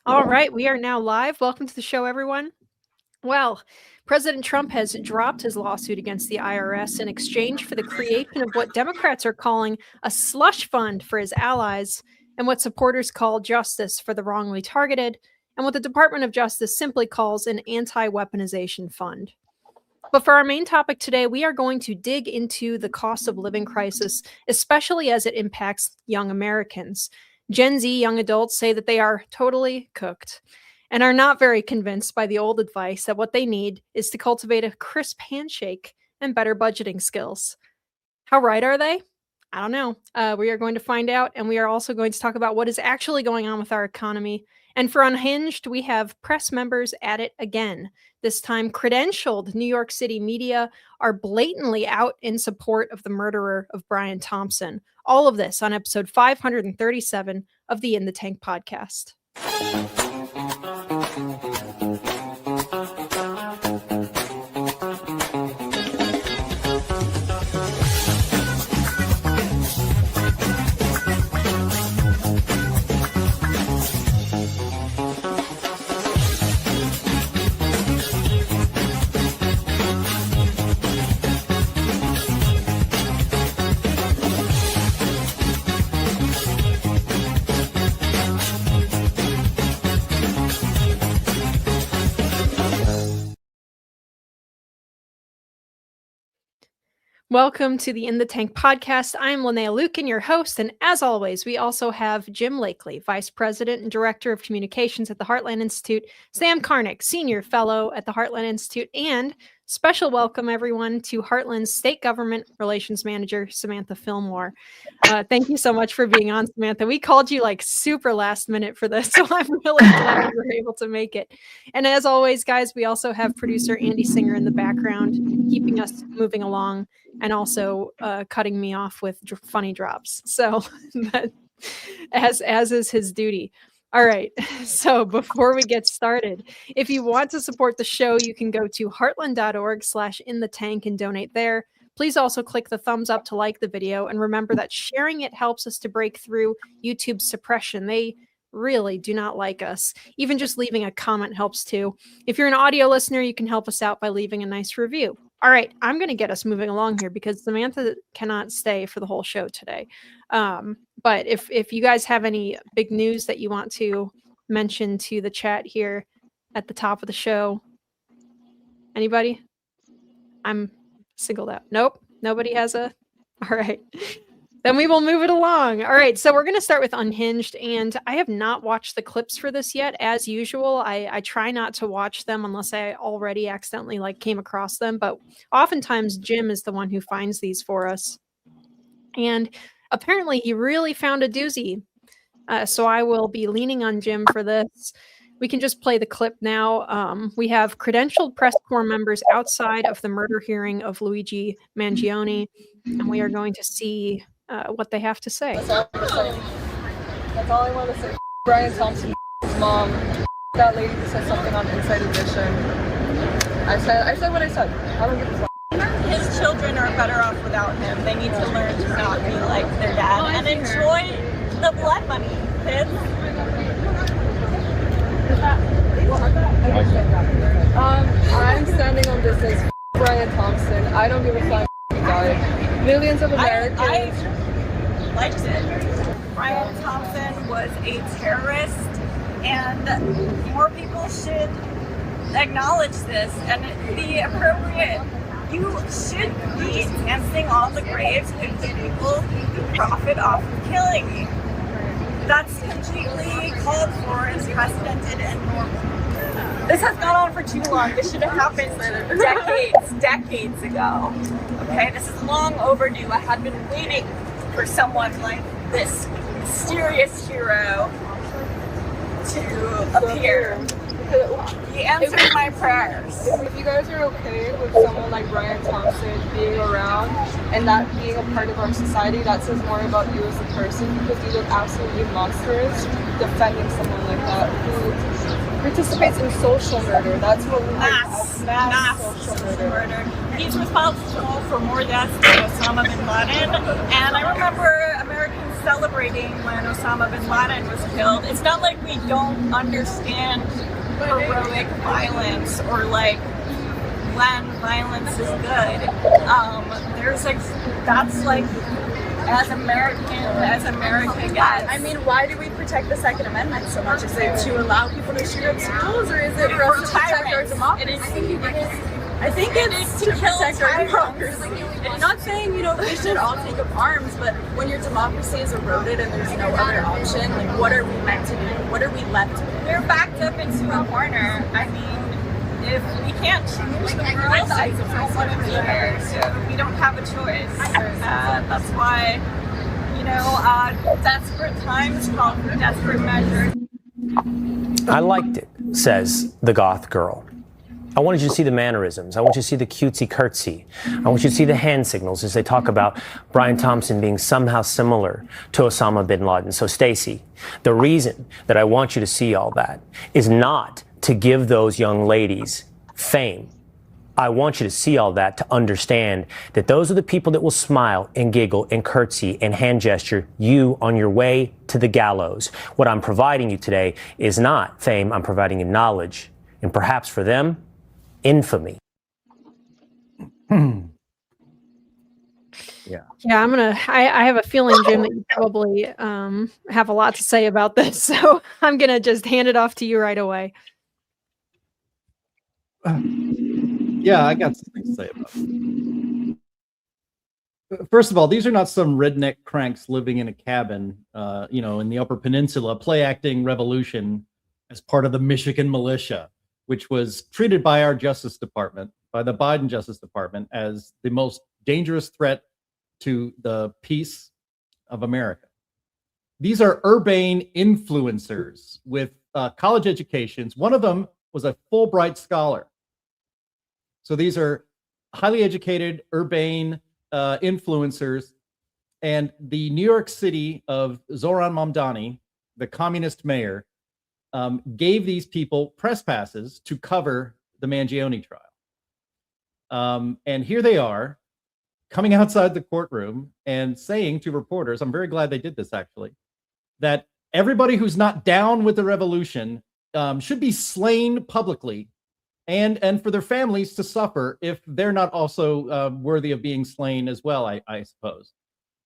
All right, we are now live. Welcome to the show, everyone. Well, President Trump has dropped his lawsuit against the IRS in exchange for the creation of what Democrats are calling a slush fund for his allies, and what supporters call justice for the wrongly targeted, and what the Department of Justice simply calls an anti-weaponization fund. But for our main topic today, we are going to dig into the cost of living crisis, especially as it impacts young Americans. Gen Z young adults say that they are totally cooked and are not very convinced by the old advice that what they need is to cultivate a crisp handshake and better budgeting skills. How right are they? I don't know. We are going to find out, and we are also going to talk about what is actually going on with our economy. And for Unhinged, we have press members at it again. This time, credentialed New York City media are blatantly out in support of the murderer of Brian Thompson. All of this on episode 537 of the In the Tank podcast. Welcome to the In the Tank podcast. I'm Linnea Lukin, your host, and as always, we also have Jim Lakely, Vice President and Director of Communications at the Heartland Institute, Sam Karnick, Senior Fellow at the Heartland Institute, and special welcome, everyone, to Heartland's State Government Relations Manager, Samantha Fillmore. Thank you so much for being on, Samantha. We called you like super last minute for this, so I'm really glad you were able to make it. And as always, guys, we also have producer Andy Singer in the background, keeping us moving along, and also cutting me off with funny drops. So as is his duty. All right. So before we get started, if you want to support the show, you can go to heartland.org/inthetank and donate there. Please also click the thumbs up to like the video. And remember that sharing it helps us to break through YouTube's suppression. They really do not like us. Even just leaving a comment helps too. If you're an audio listener, you can help us out by leaving a nice review. All right, I'm going to get us moving along here because Samantha cannot stay for the whole show today. But if you guys have any big news that you want to mention to the chat here at the top of the show, anybody? I'm singled out. Nope, nobody has a. All right. Then we will move it along. All right, so we're going to start with Unhinged, and I have not watched the clips for this yet. As usual, I try not to watch them unless I already accidentally came across them, but oftentimes Jim is the one who finds these for us. And apparently he really found a doozy, so I will be leaning on Jim for this. We can just play the clip now. We have credentialed press corps members outside of the murder hearing of Luigi Mangione, and we are going to see what they have to say. That's all I want to say. Brian Thompson, his mom, that lady who said something on Inside Edition. I said what I said. I don't give a fuck. His children are better off without him. They need to learn to not be like their dad and enjoy the blood money, kids. I'm standing on this as Brian Thompson. I don't give a fuck if he died. Millions of Americans. I liked it. Brian Thompson was a terrorist, and more people should acknowledge this and be appropriate. You should be dancing on the graves of the people who profit off of killing you. That's completely called for, and precedented and normal. This has gone on for too long. This should have happened decades ago. Okay, this is long overdue. I had been waiting for someone like this mysterious hero to appear. He answered my prayers. If you guys are okay with someone like Brian Thompson being around and that being a part of our society, that says more about you as a person, because you look absolutely monstrous defending someone like that who participates in social murder. That's what we mass social murder. He's responsible for more deaths than Osama bin Laden, and I remember Americans celebrating when Osama bin Laden was killed. It's not like we don't understand heroic violence or like when violence is good. There's like, that's like as America gets. I mean, why do we protect the Second Amendment so much? Is it to allow people to shoot up schools, or is it for us to protect our democracy? I think it's to protect our democracy. Not saying, we should all take up arms, but when your democracy is eroded and there's no other option, like, what are we meant to do? What are we left with? We're backed up into a corner. I mean, if we can't change the world, I don't want to be here, so we don't have a choice. That's why, desperate times call for desperate measures. I liked it, says the goth girl. I wanted you to see the mannerisms. I want you to see the cutesy curtsy. I want you to see the hand signals as they talk about Brian Thompson being somehow similar to Osama bin Laden. So Stacey, the reason that I want you to see all that is not to give those young ladies fame. I want you to see all that to understand that those are the people that will smile and giggle and curtsy and hand gesture you on your way to the gallows. What I'm providing you today is not fame. I'm providing you knowledge. And perhaps for them, infamy. Yeah. Yeah, I have a feeling, Jim, that you probably have a lot to say about this. So I'm going to just hand it off to you right away. Yeah, I got something to say about it. First of all, these are not some redneck cranks living in a cabin, in the Upper Peninsula, play acting revolution as part of the Michigan militia, which was treated by our Justice Department, by the Biden Justice Department, as the most dangerous threat to the peace of America. These are urbane influencers with college educations. One of them was a Fulbright scholar. So these are highly educated, urbane influencers. And the New York City of Zoran Mamdani, the communist mayor, gave these people press passes to cover the Mangione trial. And here they are coming outside the courtroom and saying to reporters, I'm very glad they did this actually, that everybody who's not down with the revolution should be slain publicly and for their families to suffer if they're not also worthy of being slain as well, I suppose.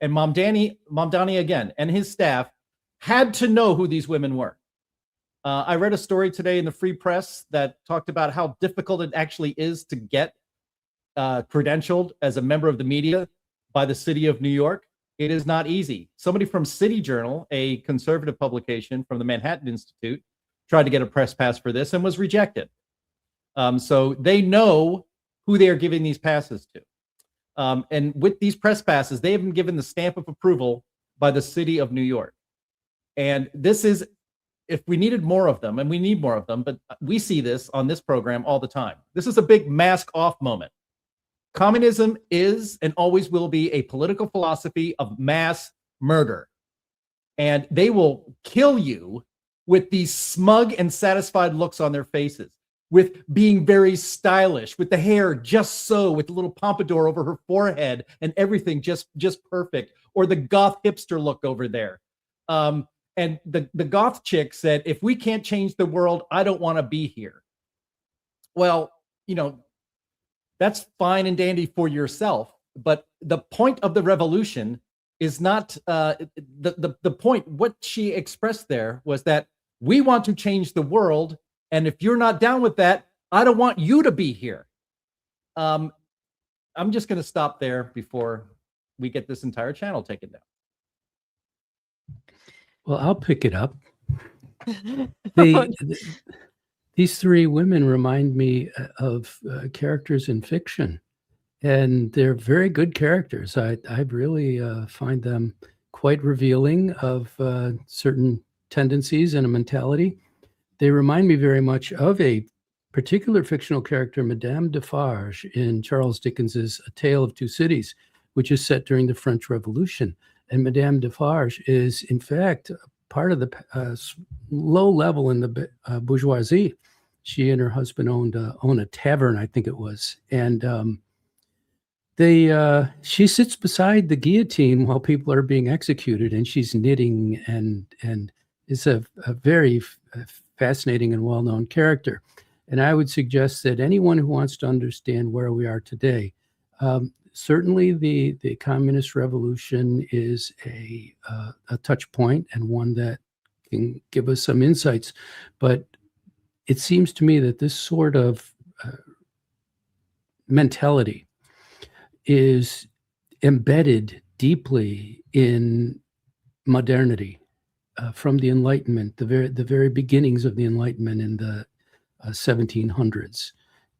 And Mamdani again, and his staff had to know who these women were. I read a story today in the Free Press that talked about how difficult it actually is to get credentialed as a member of the media by the city of New York. It is not easy. Somebody from City Journal, a conservative publication from the Manhattan Institute, tried to get a press pass for this and was rejected. So they know who they are giving these passes to. And with these press passes, they have been given the stamp of approval by the city of New York. And this is, if we needed more of them, and we need more of them, but we see this on this program all the time. This is a big mask off moment. Communism is and always will be a political philosophy of mass murder. And they will kill you with these smug and satisfied looks on their faces, with being very stylish, with the hair just so, with the little pompadour over her forehead and everything just perfect, or the goth hipster look over there. And the goth chick said, if we can't change the world, I don't want to be here. Well, that's fine and dandy for yourself. But the point of the revolution is not the point. What she expressed there was that we want to change the world. And if you're not down with that, I don't want you to be here. I'm just going to stop there before we get this entire channel taken down. Well, I'll pick it up. These three women remind me of characters in fiction. and they're very good characters. I really find them quite revealing of certain tendencies and a mentality. They remind me very much of a particular fictional character, Madame Defarge, in Charles Dickens's A Tale of Two Cities, which is set during the French Revolution. And Madame Defarge is, in fact, part of the low level in the bourgeoisie. She and her husband own a tavern, I think it was, and she sits beside the guillotine while people are being executed, and she's knitting, and is a very fascinating and well-known character. And I would suggest that anyone who wants to understand where we are today, certainly the communist revolution is a touch point and one that can give us some insights. But it seems to me that this sort of mentality is embedded deeply in modernity from the Enlightenment, the very beginnings of the Enlightenment in the 1700s.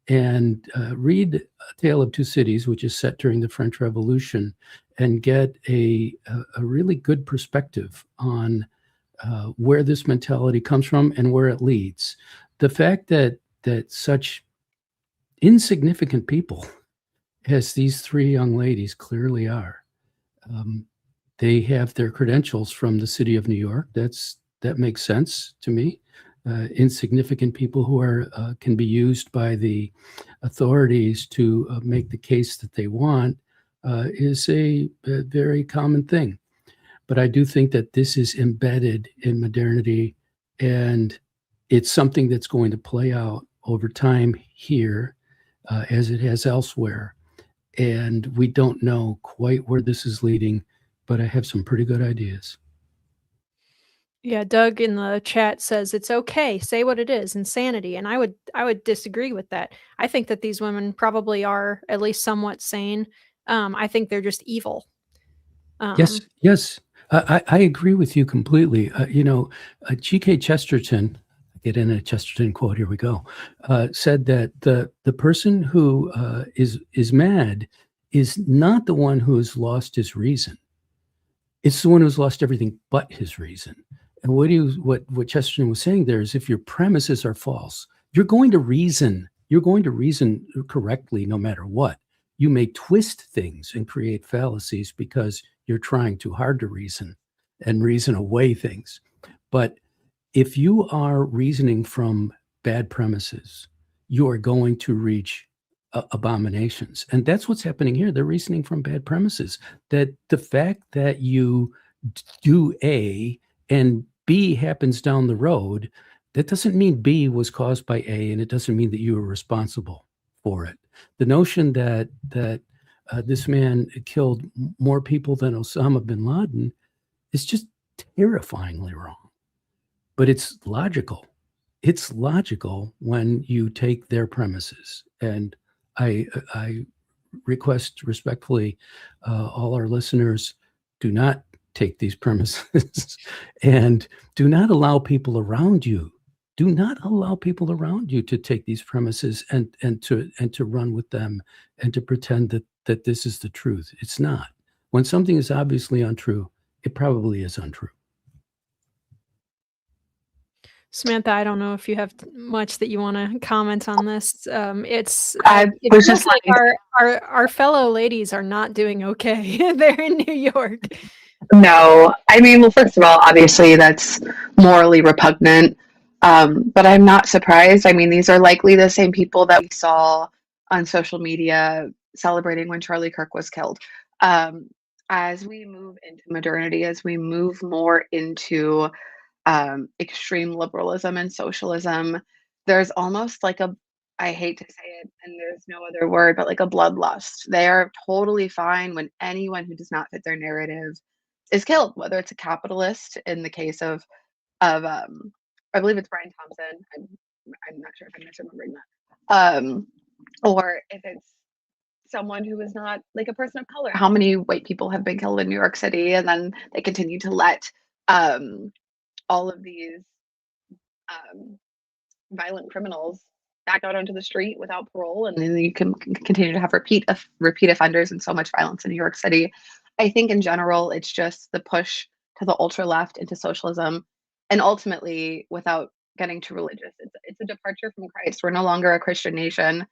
And read A Tale of Two Cities, which is set during the French Revolution, and get a really good perspective on where this mentality comes from and where it leads. The fact that such insignificant people, as these three young ladies clearly are, they have their credentials from the city of New York. That makes sense to me. Insignificant people who are can be used by the authorities to make the case that they want is a very common thing. But I do think that this is embedded in modernity, and it's something that's going to play out over time here as it has elsewhere. And we don't know quite where this is leading, but I have some pretty good ideas. Yeah, Doug in the chat says it's okay, say what it is, insanity. And I would disagree with that. I think that these women probably are at least somewhat sane. I think they're just evil. Yes. I agree with you completely. G.K. Chesterton, get in a Chesterton quote, here we go, said that the person who is mad is not the one who has lost his reason. It's the one who's lost everything but his reason. And what Chesterton was saying there is, if your premises are false, you're going to reason correctly no matter what. You may twist things and create fallacies because you're trying too hard to reason and reason away things. But if you are reasoning from bad premises, you are going to reach abominations. And that's what's happening here. They're reasoning from bad premises. That the fact that you do A and B happens down the road, that doesn't mean B was caused by A, and it doesn't mean that you were responsible for it. The notion that this man killed more people than Osama bin Laden is just terrifyingly wrong. But it's logical. It's logical when you take their premises. And I request respectfully, all our listeners, do not take these premises and do not allow people around you. Do not allow people around you to take these premises and to run with them and to pretend that this is the truth. It's not. When something is obviously untrue, it probably is untrue. Samantha, I don't know if you have much that you want to comment on this. It feels like our fellow ladies are not doing okay. They're in New York. No, I mean, well, first of all, obviously that's morally repugnant, but I'm not surprised. I mean, these are likely the same people that we saw on social media celebrating when Charlie Kirk was killed. As we move into modernity, as we move more into extreme liberalism and socialism, there's almost like I hate to say it, and there's no other word, but like a bloodlust. They are totally fine when anyone who does not fit their narrative is killed, whether it's a capitalist in the case of I believe it's Brian Thompson. I'm not sure if I'm misremembering that. Or if it's someone who is not like a person of color. How many white people have been killed in New York City, and then they continue to let all of these violent criminals back out onto the street without parole, and then you can continue to have repeat offenders and so much violence in New York City. I think in general, it's just the push to the ultra left into socialism, and ultimately, without getting too religious, it's a departure from Christ. We're no longer a Christian nation.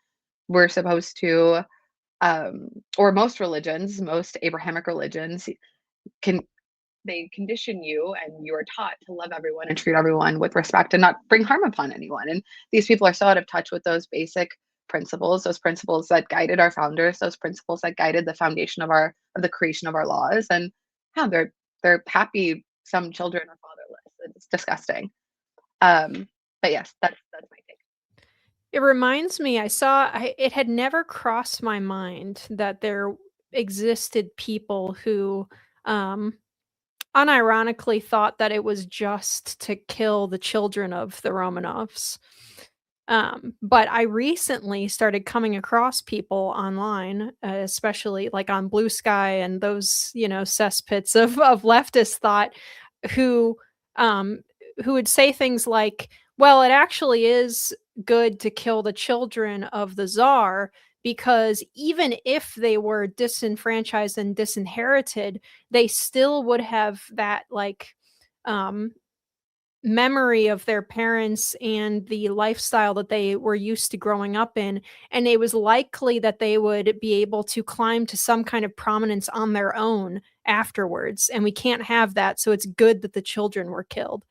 We're supposed to, or most religions, most Abrahamic religions, they condition you, and you are taught to love everyone and treat everyone with respect and not bring harm upon anyone. And these people are so out of touch with those basic principles, those principles that guided our founders, those principles that guided the foundation of the creation of our laws. And yeah, they're happy some children are fatherless. It's disgusting. But yes, that's my take. It reminds me, it had never crossed my mind that there existed people who unironically thought that it was just to kill the children of the Romanovs. But I recently started coming across people online, especially like on Blue Sky and those, cesspits of leftist thought, who would say things like, well, it actually is good to kill the children of the Tsar, because even if they were disenfranchised and disinherited, they still would have that memory of their parents and the lifestyle that they were used to growing up in. And it was likely that they would be able to climb to some kind of prominence on their own afterwards. And we can't have that. So it's good that the children were killed.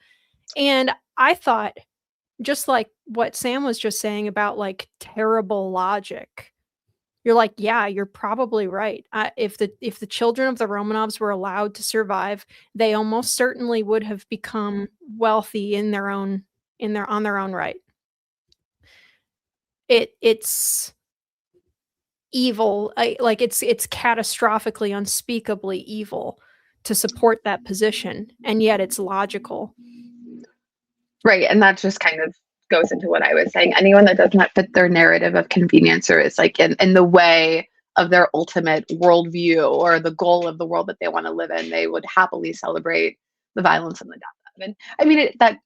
And I thought, just like what Sam was just saying about like terrible logic, you're like, yeah, you're probably right. If the children of the Romanovs were allowed to survive, they almost certainly would have become wealthy on their own right. It's evil. It's catastrophically, unspeakably evil to support that position, and yet it's logical. Right, and that just kind of goes into what I was saying. Anyone that does not fit their narrative of convenience, or is like in the way of their ultimate worldview or the goal of the world that they want to live in, they would happily celebrate the violence and the death of. And I mean, that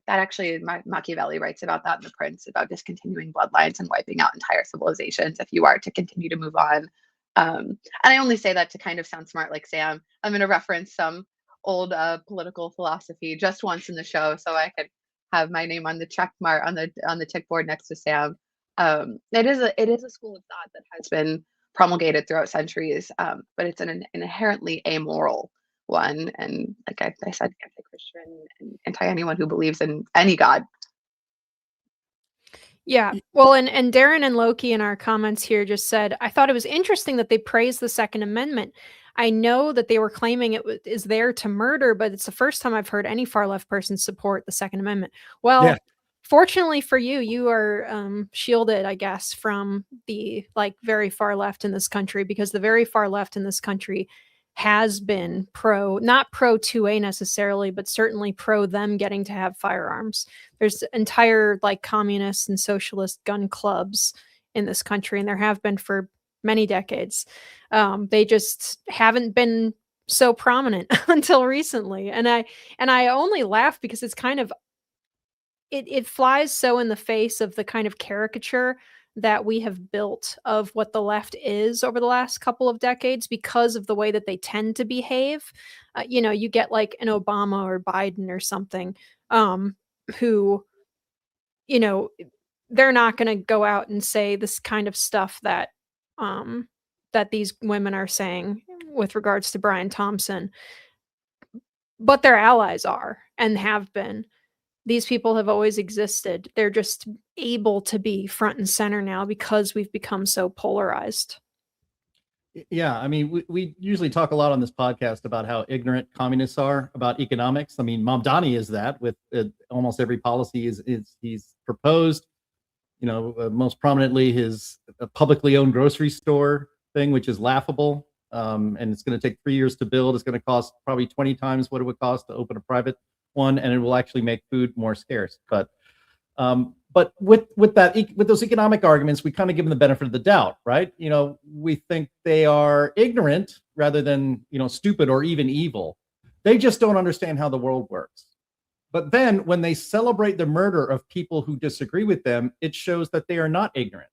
actually Machiavelli writes about that in The Prince, about discontinuing bloodlines and wiping out entire civilizations if you are to continue to move on. And I only say that to kind of sound smart like Sam. I'm going to reference some old political philosophy just once in the show, so I could have my name on the check mark on the tick board next to Sam. It is a school of thought that has been promulgated throughout centuries, but it's an inherently amoral one, and like I said, anti-Christian and anti anyone who believes in any god. Yeah. Well, and Darren and Loki in our comments here just said, I thought it was interesting that they praised the Second Amendment. I know that they were claiming it is there to murder, but it's the first time I've heard any far left person support the Second Amendment. Well, yeah. Fortunately for you, you are shielded, I guess, from the very far left in this country, because the very far left in this country has been not pro 2A necessarily, but certainly pro them getting to have firearms. There's entire communist and socialist gun clubs in this country, and there have been for many decades. They just haven't been so prominent until recently. And I only laugh because it's kind of, it flies so in the face of the kind of caricature that we have built of what the left is over the last couple of decades, because of the way that they tend to behave. You get like an Obama or Biden or something, who, they're not going to go out and say this kind of stuff that these women are saying with regards to Brian Thompson, but their allies are and have been. These people have always existed. They're just able to be front and center now because we've become so polarized. Yeah, I mean, we usually talk a lot on this podcast about how ignorant communists are about economics. I mean, Mamdani is that with almost every policy he's proposed. Most prominently his publicly owned grocery store thing, which is laughable. And it's going to take 3 years to build. It's going to cost probably 20 times what it would cost to open a private one, and it will actually make food more scarce. But with those economic arguments, we kind of give them the benefit of the doubt, right? We think they are ignorant rather than stupid or even evil. They just don't understand how the world works. But then when they celebrate the murder of people who disagree with them, it shows that they are not ignorant.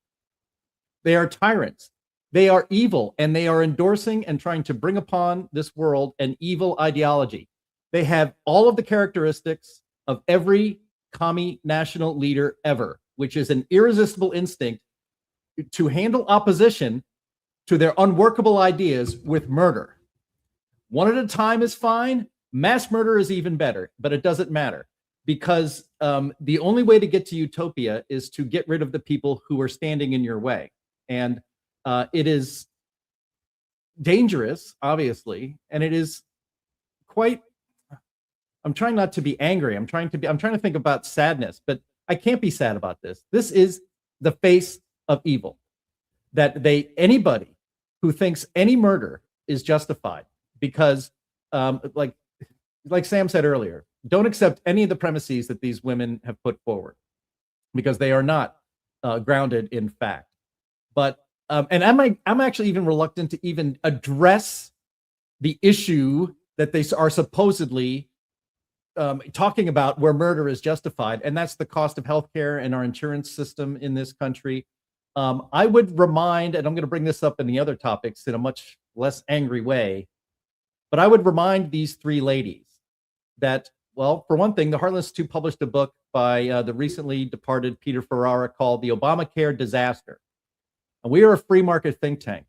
They are tyrants. They are evil, and they are endorsing and trying to bring upon this world an evil ideology. They have all of the characteristics of every commie national leader ever, which is an irresistible instinct to handle opposition to their unworkable ideas with murder. One at a time is fine. Mass murder is even better, but it doesn't matter, because the only way to get to utopia is to get rid of the people who are standing in your way. And it is dangerous, obviously, and it is quite, I'm trying not to be angry. I'm trying to think about sadness, but I can't be sad about this. This is the face of evil, that anybody who thinks any murder is justified, because like Sam said earlier, don't accept any of the premises that these women have put forward, because they are not grounded in fact. But and I'm actually even reluctant to even address the issue that they are supposedly talking about, where murder is justified, and that's the cost of healthcare and our insurance system in this country. I would remind, and I'm going to bring this up in the other topics in a much less angry way, but I would remind these three ladies that, well, for one thing, the Heartland Institute published a book by the recently departed Peter Ferrara called The Obamacare Disaster. And we are a free market think tank.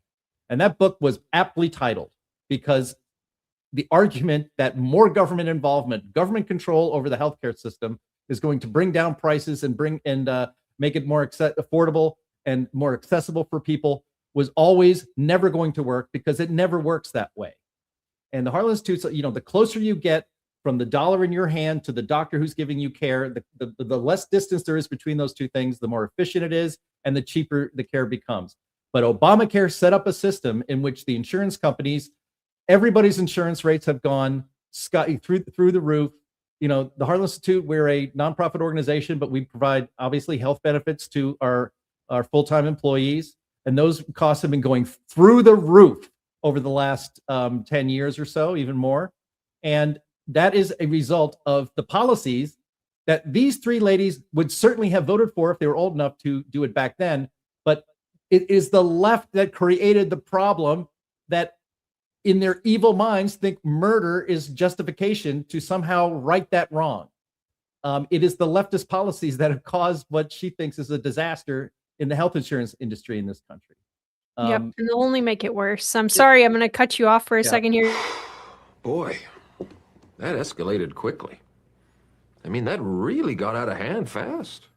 And that book was aptly titled, because the argument that more government involvement, government control over the healthcare system is going to bring down prices and make it more affordable and more accessible for people was always never going to work, because it never works that way. And the Heartland Institute, the closer you get from the dollar in your hand to the doctor who's giving you care, the less distance there is between those two things, the more efficient it is, and the cheaper the care becomes. But Obamacare set up a system in which the insurance companies, everybody's insurance rates have gone through the roof. The Heartland Institute, we're a nonprofit organization, but we provide obviously health benefits to our full-time employees, and those costs have been going through the roof over the last 10 years or so, even more. And that is a result of the policies that these three ladies would certainly have voted for if they were old enough to do it back then. But it is the left that created the problem, that in their evil minds think murder is justification to somehow right that wrong. It is the leftist policies that have caused what she thinks is a disaster in the health insurance industry in this country. Yep, and they'll only make it worse. I'm sorry, I'm going to cut you off for a second here. Boy, that escalated quickly. I mean, that really got out of hand fast.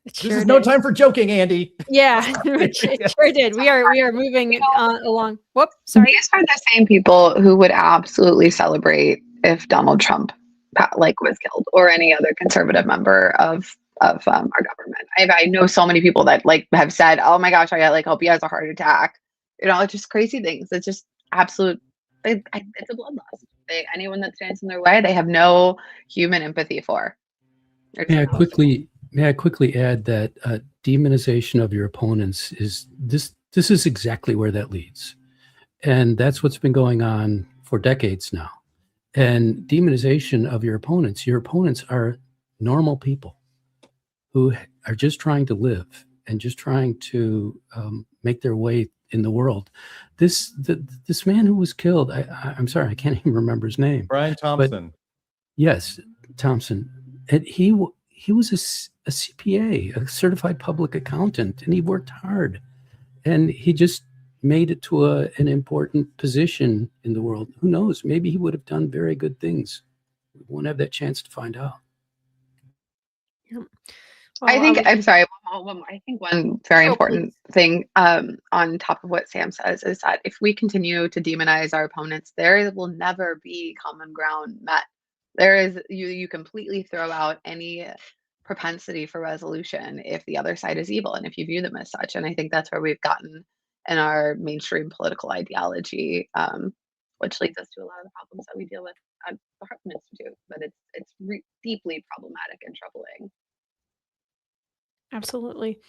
This is no time for joking, Andy. Yeah, it sure did. We are moving along. Whoop, sorry. These are the same people who would absolutely celebrate if Donald Trump was killed, or any other conservative member of our government. I know so many people that have said, "Oh my gosh, I hope he has a heart attack." It's just crazy things. It's just absolute. It's a bloodlust. Anyone that stands in their way, they have no human empathy for. May I quickly add that demonization of your opponents is this is exactly where that leads. And that's what's been going on for decades now. And demonization of your opponents are normal people who are just trying to live and just trying to make their way in the world. This man who was killed, I'm sorry, I can't even remember his name. Brian Thompson. Yes, Thompson. And he was a CPA, a certified public accountant, and he worked hard. And he just made it to an important position in the world. Who knows? Maybe he would have done very good things. We won't have that chance to find out. Yeah. Well, I'm sorry. I think one very important thing on top of what Sam says is that if we continue to demonize our opponents, there will never be common ground met. There is you completely throw out any propensity for resolution if the other side is evil and if you view them as such. And I think that's where we've gotten in our mainstream political ideology, which leads us to a lot of the problems that we deal with at the Heartland Institute. But it's deeply problematic and troubling. Absolutely.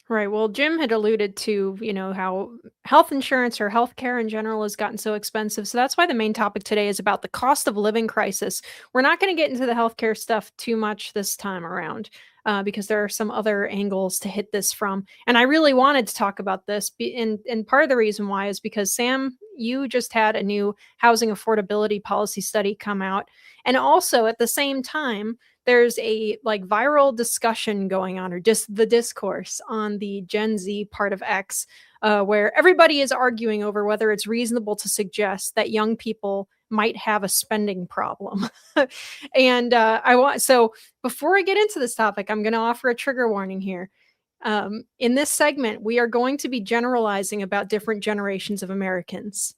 Right. Well, Jim had alluded to, how health insurance or healthcare in general has gotten so expensive. So that's why the main topic today is about the cost of living crisis. We're not going to get into the healthcare stuff too much this time around because there are some other angles to hit this from. And I really wanted to talk about this. And part of the reason why is because, Sam, you just had a new housing affordability policy study come out. And also at the same time, there's a like viral discussion going on, or just the discourse on the Gen Z part of X, where everybody is arguing over whether it's reasonable to suggest that young people might have a spending problem. And so before I get into this topic, I'm going to offer a trigger warning here. In this segment, we are going to be generalizing about different generations of Americans.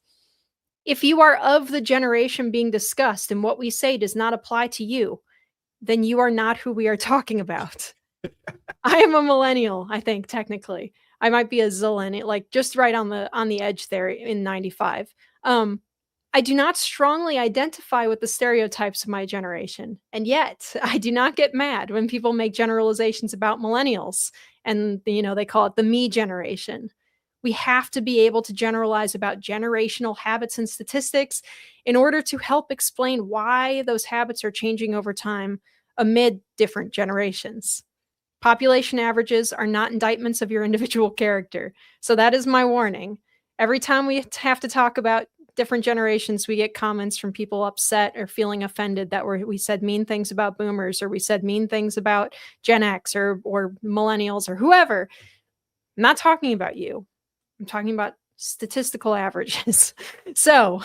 If you are of the generation being discussed and what we say does not apply to you, then you are not who we are talking about. I am a millennial, I think, technically. I might be a zillennial, like just right on the edge there in 95. I do not strongly identify with the stereotypes of my generation. And yet I do not get mad when people make generalizations about millennials and, they call it the me generation. We have to be able to generalize about generational habits and statistics in order to help explain why those habits are changing over time amid different generations. Population averages are not indictments of your individual character. So that is my warning. Every time we have to talk about different generations, we get comments from people upset or feeling offended that we said mean things about boomers, or we said mean things about Gen X or millennials or whoever. I'm not talking about you. I'm talking about statistical averages. So,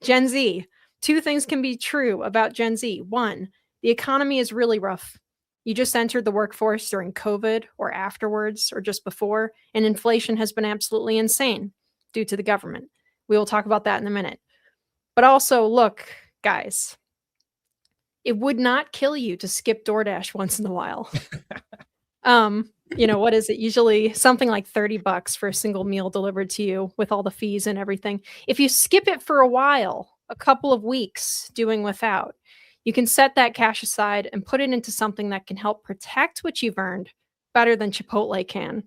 Gen Z, two things can be true about Gen Z. One, the economy is really rough. You just entered the workforce during COVID or afterwards or just before, and inflation has been absolutely insane due to the government. We will talk about that in a minute. But also, look, guys, it would not kill you to skip DoorDash once in a while. What is it? Usually something like $30 for a single meal delivered to you with all the fees and everything. If you skip it for a while, a couple of weeks doing without, you can set that cash aside and put it into something that can help protect what you've earned better than Chipotle can.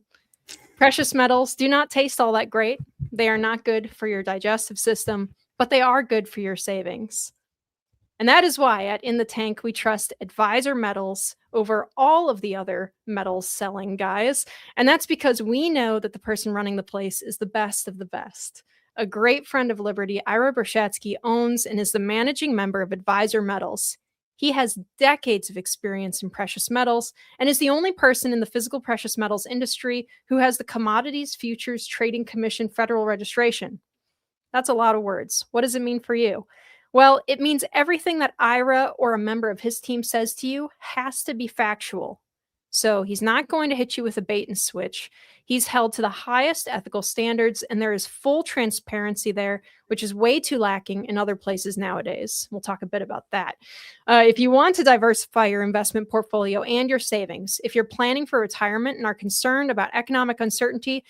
Precious metals do not taste all that great. They are not good for your digestive system, but they are good for your savings. And that is why at In the Tank, we trust Advisor Metals over all of the other metals selling guys. And that's because we know that the person running the place is the best of the best. A great friend of Liberty, Ira Brzezinski, owns and is the managing member of Advisor Metals. He has decades of experience in precious metals and is the only person in the physical precious metals industry who has the Commodities Futures Trading Commission federal registration. That's a lot of words. What does it mean for you? Well, it means everything that Ira or a member of his team says to you has to be factual. So he's not going to hit you with a bait and switch. He's held to the highest ethical standards, and there is full transparency there, which is way too lacking in other places nowadays. We'll talk a bit about that. If you want to diversify your investment portfolio and your savings, if you're planning for retirement and are concerned about economic uncertainty,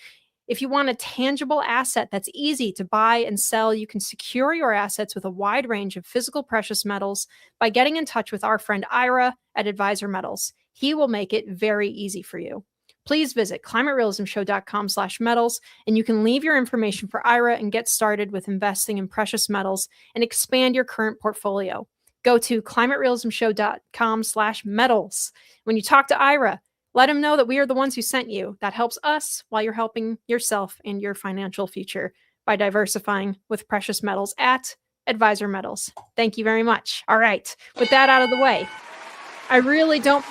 if you want a tangible asset that's easy to buy and sell, you can secure your assets with a wide range of physical precious metals by getting in touch with our friend Ira at Advisor Metals. He will make it very easy for you. Please visit climaterealismshow.com/metals, and you can leave your information for Ira and get started with investing in precious metals and expand your current portfolio. Go to climaterealismshow.com/metals. When you talk to Ira, let him know that we are the ones who sent you. That helps us while you're helping yourself and your financial future by diversifying with precious metals at Advisor Metals. Thank you very much. All right. With that out of the way, I really don't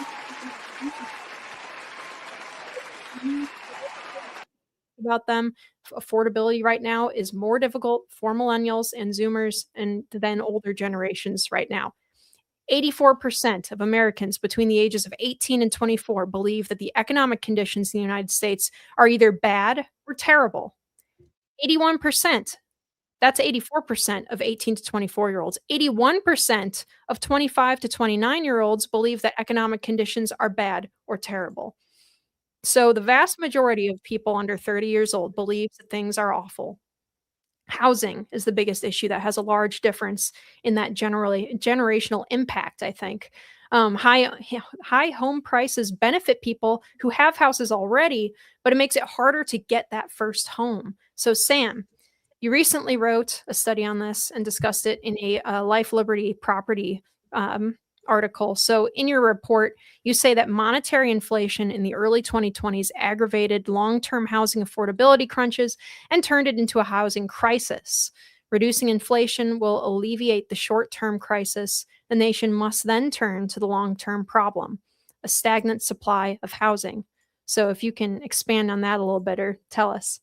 about them. Affordability right now is more difficult for millennials and Zoomers and than older generations right now. 84% of Americans between the ages of 18 and 24 believe that the economic conditions in the United States are either bad or terrible. 81%, that's 84% of 18 to 24-year-olds. 81% of 25 to 29-year-olds believe that economic conditions are bad or terrible. So the vast majority of people under 30 years old believe that things are awful. Housing is the biggest issue that has a large difference in that generational impact, I think. High home prices benefit people who have houses already, but it makes it harder to get that first home. So, Sam, you recently wrote a study on this and discussed it in a Life, Liberty, Property article. So, in your report, you say that monetary inflation in the early 2020s aggravated long-term housing affordability crunches and turned it into a housing crisis. Reducing inflation will alleviate the short-term crisis. The nation must then turn to the long-term problem, a stagnant supply of housing. So if you can expand on that a little bit or tell us.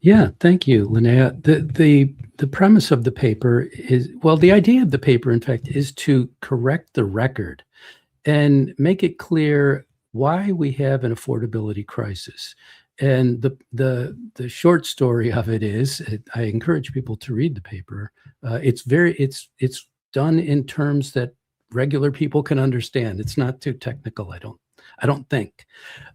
Yeah, thank you, Linnea. The premise of the paper is, well, the idea of the paper, in fact, is to correct the record and make it clear why we have an affordability crisis. And the short story of it is, I encourage people to read the paper. It's done in terms that regular people can understand. It's not too technical, I don't think.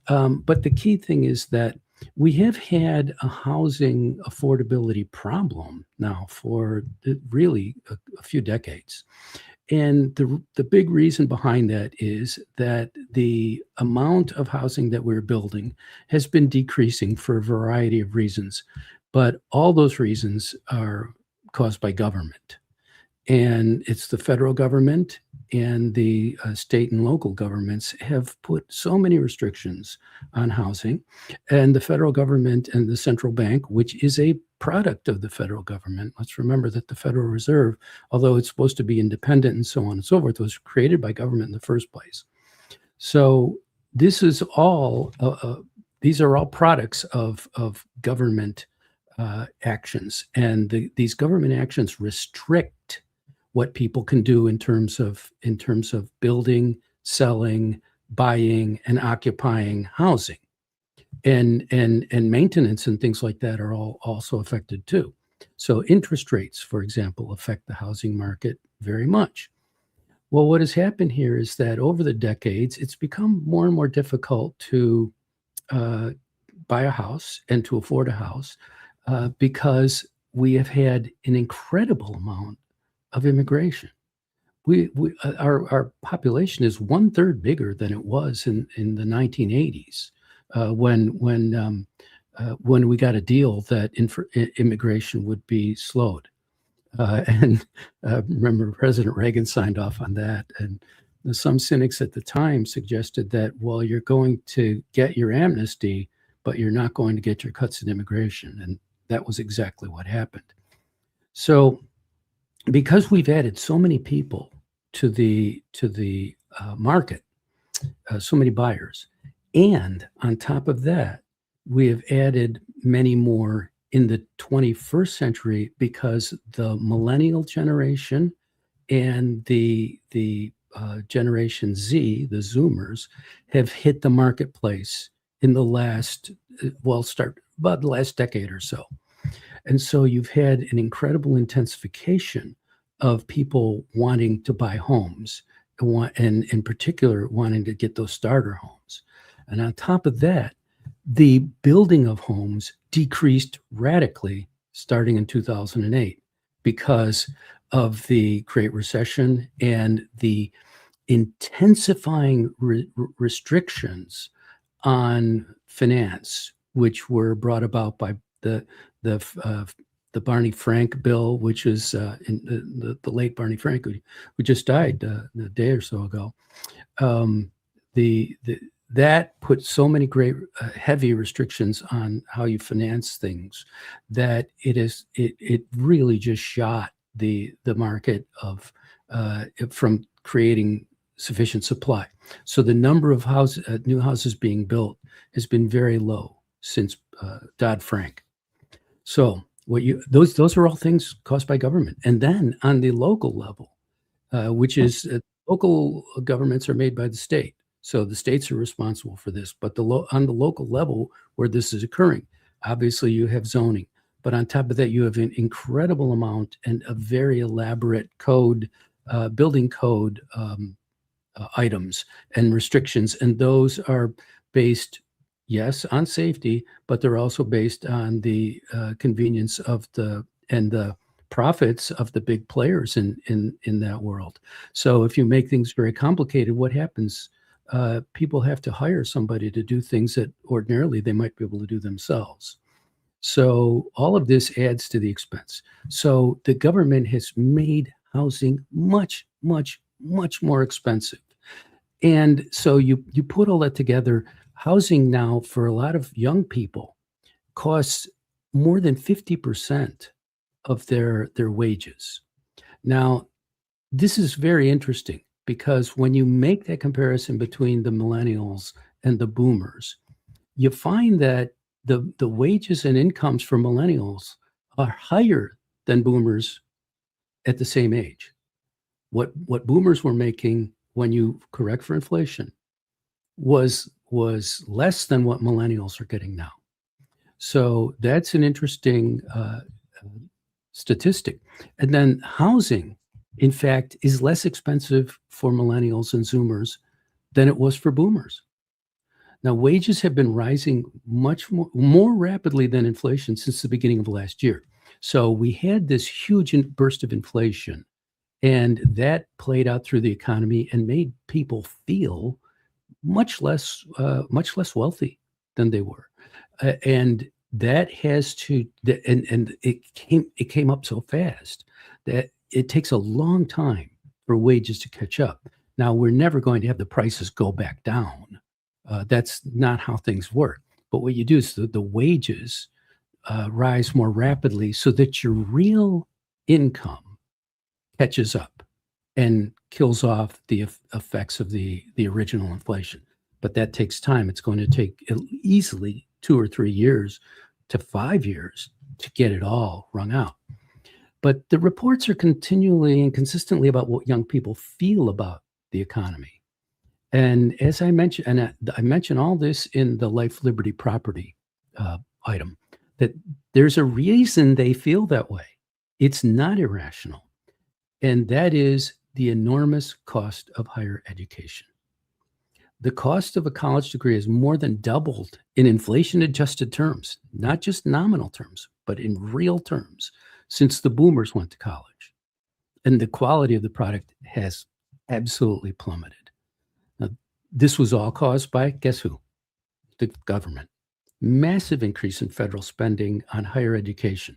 But the key thing is that we have had a housing affordability problem now for really a few decades. And the big reason behind that is that the amount of housing that we're building has been decreasing for a variety of reasons. But all those reasons are caused by government. And it's the federal government and the state and local governments have put so many restrictions on housing. And the federal government and the central bank, which is a product of the federal government. Let's remember that the Federal Reserve, although it's supposed to be independent and so on and so forth, was created by government in the first place. So this is all, these are all products of government actions. And these government actions restrict what people can do in terms of building, selling, buying, and occupying housing. And maintenance and things like that are all also affected too. So interest rates, for example, affect the housing market very much. Well, what has happened here is that over the decades, it's become more and more difficult to buy a house and to afford a house because we have had an incredible amount of immigration. Our population is 1/3 bigger than it was in the 1980s. When we got a deal that immigration would be slowed. And remember, President Reagan signed off on that. And some cynics at the time suggested that, well, you're going to get your amnesty, but you're not going to get your cuts in immigration. And that was exactly what happened. So because we've added so many people to the market, so many buyers, and on top of that, we have added many more in the 21st century because the millennial generation and the Generation Z, the Zoomers, have hit the marketplace in the last, about the last decade or so. And so you've had an incredible intensification of people wanting to buy homes, and in particular, wanting to get those starter homes. And on top of that, the building of homes decreased radically starting in 2008 because of the Great Recession and the intensifying restrictions on finance, which were brought about by the Barney Frank bill, which is in the late Barney Frank, who just died a day or so ago. That put so many great heavy restrictions on how you finance things that it really just shot the market of from creating sufficient supply. So the number of new houses being built has been very low since Dodd-Frank. So those are all things caused by government. And then on the local level, which is local governments are made by the state. So the states are responsible for this, but on the local level where this is occurring, obviously you have zoning, but on top of that, you have an incredible amount and a very elaborate code, building code items and restrictions. And those are based, yes, on safety, but they're also based on the convenience of the profits of the big players in that world. So if you make things very complicated, what happens? People have to hire somebody to do things that ordinarily they might be able to do themselves. So all of this adds to the expense. So the government has made housing much, much, much more expensive. And so you put all that together, housing now for a lot of young people costs more than 50% of their wages. Now, this is very interesting because when you make that comparison between the millennials and the boomers, you find that the wages and incomes for millennials are higher than boomers at the same age. What boomers were making when you correct for inflation was less than what millennials are getting now. So that's an interesting statistic. And then housing, in fact, is less expensive for millennials and Zoomers than it was for boomers. Now, wages have been rising much more rapidly than inflation since the beginning of last year. So we had this huge burst of inflation, and that played out through the economy and made people feel much less wealthy than they were. And that has to, and it came up so fast that it takes a long time for wages to catch up. Now, we're never going to have the prices go back down. That's not how things work. But what you do is the wages rise more rapidly so that your real income catches up and kills off the effects of the original inflation. But that takes time. It's going to take easily 2 or 3 years to 5 years to get it all wrung out. But the reports are continually and consistently about what young people feel about the economy. And as I mentioned, and I mention all this in the life, liberty, property item, that there's a reason they feel that way. It's not irrational. And that is the enormous cost of higher education. The cost of a college degree has more than doubled in inflation-adjusted terms, not just nominal terms, but in real terms, since the boomers went to college. And the quality of the product has absolutely plummeted. Now, this was all caused by, guess who? The government. Massive increase in federal spending on higher education.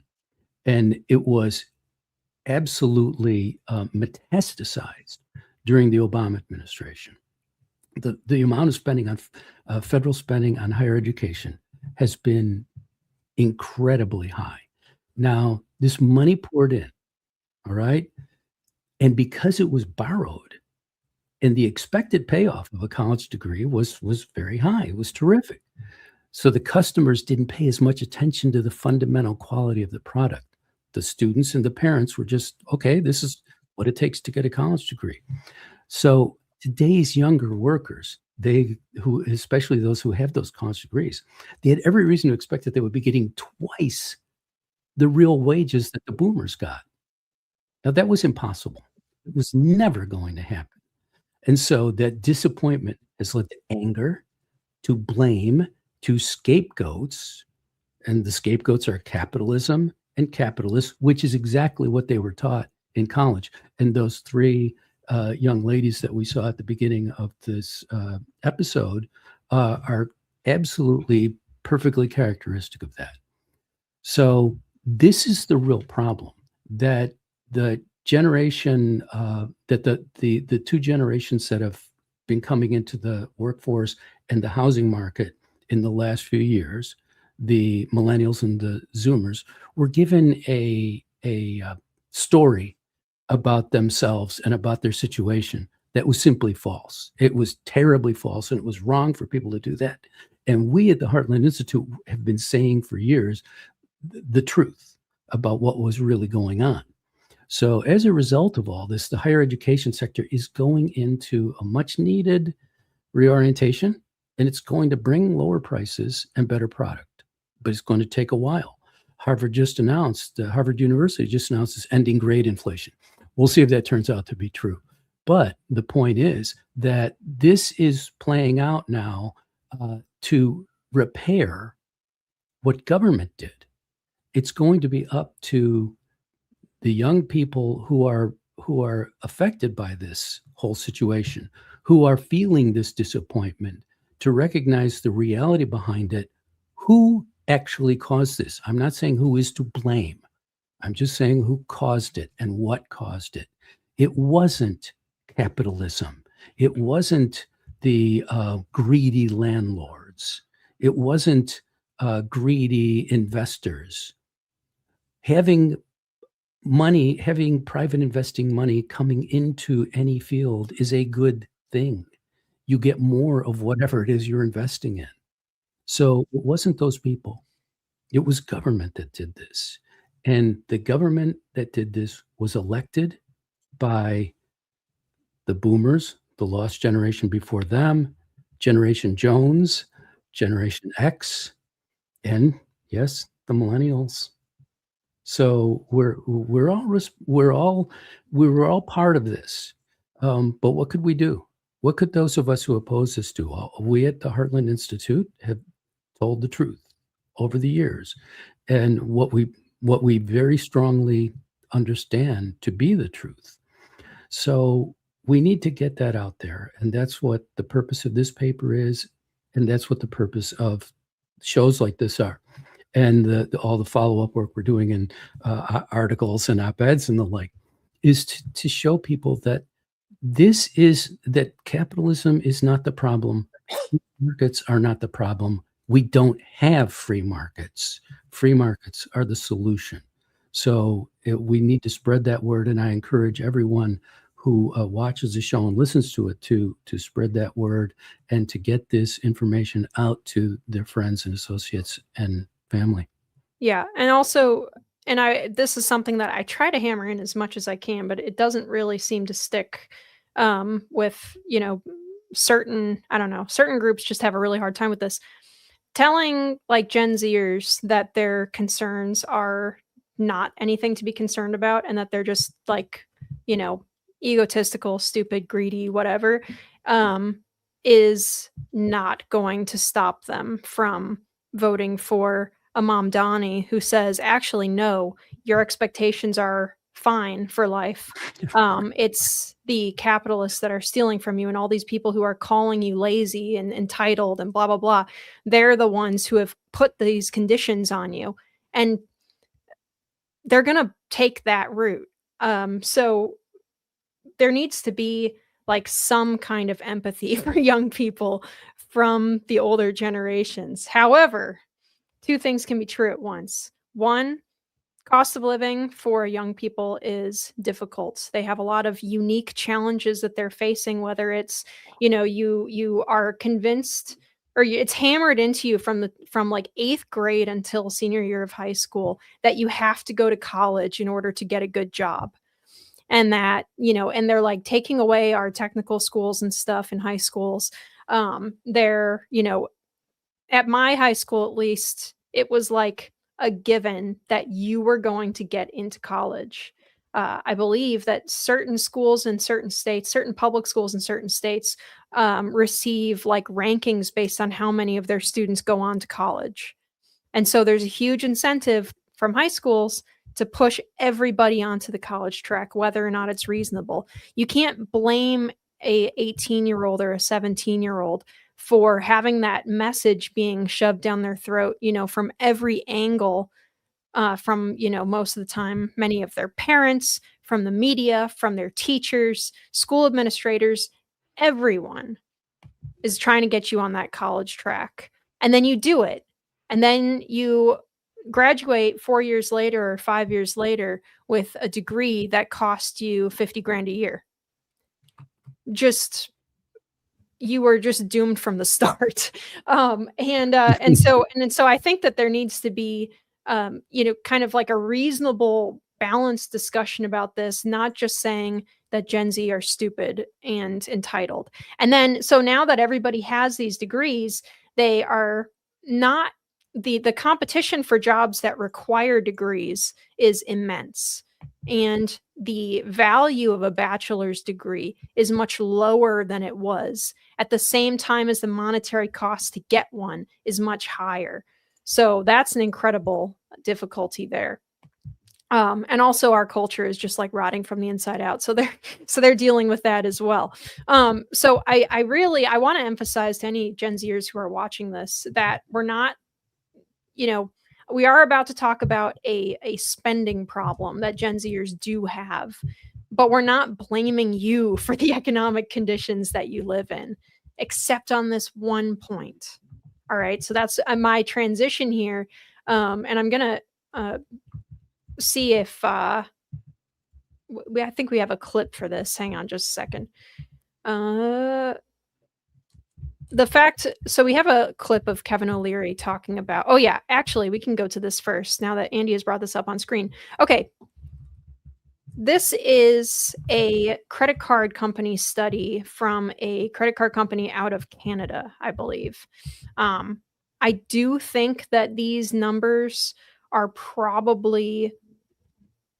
And it was absolutely metastasized during the Obama administration. The amount of spending on federal spending on higher education has been incredibly high. Now, this money poured in, all right? And because it was borrowed, and the expected payoff of a college degree was very high, it was terrific. So the customers didn't pay as much attention to the fundamental quality of the product. The students and the parents were just, okay, this is what it takes to get a college degree. So today's younger workers, especially those who have those college degrees, they had every reason to expect that they would be getting twice the real wages that the boomers got. Now, that was impossible. It was never going to happen. And so that disappointment has led to anger, to blame, to scapegoats. And the scapegoats are capitalism and capitalists, which is exactly what they were taught in college. And those three young ladies that we saw at the beginning of this episode are absolutely perfectly characteristic of that. So this is the real problem, that the generation, that the two generations that have been coming into the workforce and the housing market in the last few years, the millennials and the Zoomers, were given a story about themselves and about their situation that was simply false. It was terribly false, and it was wrong for people to do that. And we at the Heartland Institute have been saying for years the truth about what was really going on. So as a result of all this, the higher education sector is going into a much needed reorientation, and it's going to bring lower prices and better product, but it's going to take a while. Harvard University just announced it's ending grade inflation. We'll see if that turns out to be true. But the point is that this is playing out now to repair what government did. It's going to be up to the young people who are affected by this whole situation, who are feeling this disappointment, to recognize the reality behind it. Who actually caused this? I'm not saying who is to blame. I'm just saying who caused it and what caused it. It wasn't capitalism. It wasn't the greedy landlords. It wasn't greedy investors. Having money, having private investing money coming into any field is a good thing. You get more of whatever it is you're investing in. So it wasn't those people. It was government that did this. And the government that did this was elected by the boomers, the lost generation before them, Generation Jones, Generation X, and yes, the millennials. So we were all part of this. But what could we do? What could those of us who oppose this do? We at the Heartland Institute have told the truth over the years, and what we very strongly understand to be the truth. So we need to get that out there, and that's what the purpose of this paper is, and that's what the purpose of shows like this are, and all the follow-up work we're doing in articles and op-eds and the like, is to show people that that capitalism is not the problem. Markets are not the problem. We don't have free markets. Free markets are the solution. So we need to spread that word, and I encourage everyone who watches the show and listens to it to spread that word and to get this information out to their friends and associates and family. Yeah, and also, this is something that I try to hammer in as much as I can, but it doesn't really seem to stick with, certain groups just have a really hard time with this. Telling like Gen Zers that their concerns are not anything to be concerned about and that they're just like, egotistical, stupid, greedy, whatever, is not going to stop them from voting for a Mom Donnie who says, actually, no, your expectations are fine for life. It's the capitalists that are stealing from you, and all these people who are calling you lazy and entitled and blah, blah, blah. They're the ones who have put these conditions on you, and they're going to take that route. So there needs to be like some kind of empathy for young people from the older generations. However, two things can be true at once. One, cost of living for young people is difficult. They have a lot of unique challenges that they're facing, whether it's, you are convinced or it's hammered into you from like 8th grade until senior year of high school that you have to go to college in order to get a good job. And that, and they're like taking away our technical schools and stuff in high schools. They're, at my high school, at least, it was like a given that you were going to get into college. I believe that certain schools in certain states, certain public schools in certain states, receive like rankings based on how many of their students go on to college. And so there's a huge incentive from high schools to push everybody onto the college track, whether or not it's reasonable. You can't blame a 18-year-old or a 17-year-old for having that message being shoved down their throat, from every angle, from, most of the time, many of their parents, from the media, from their teachers, school administrators. Everyone is trying to get you on that college track. And then you do it. And then you graduate 4 years later or 5 years later with a degree that cost you $50,000 a year. You were just doomed from the start. And so I think that there needs to be, kind of like a reasonable, balanced discussion about this, not just saying that Gen Z are stupid and entitled. And then, so now that everybody has these degrees, they are not, the competition for jobs that require degrees is immense. And the value of a bachelor's degree is much lower than it was, at the same time as the monetary cost to get one is much higher. So that's an incredible difficulty there. And also our culture is just like rotting from the inside out. So they're dealing with that as well. So I want to emphasize to any Gen Zers who are watching this that we're not, we are about to talk about a spending problem that Gen Zers do have, but we're not blaming you for the economic conditions that you live in, except on this one point. All right. So that's my transition here. And I'm going to see if I think we have a clip for this. Hang on just a second. So we have a clip of Kevin O'Leary talking about, oh yeah, actually we can go to this first now that Andy has brought this up on screen. Okay. This is a credit card company study from a credit card company out of Canada, I believe. I do think that these numbers are probably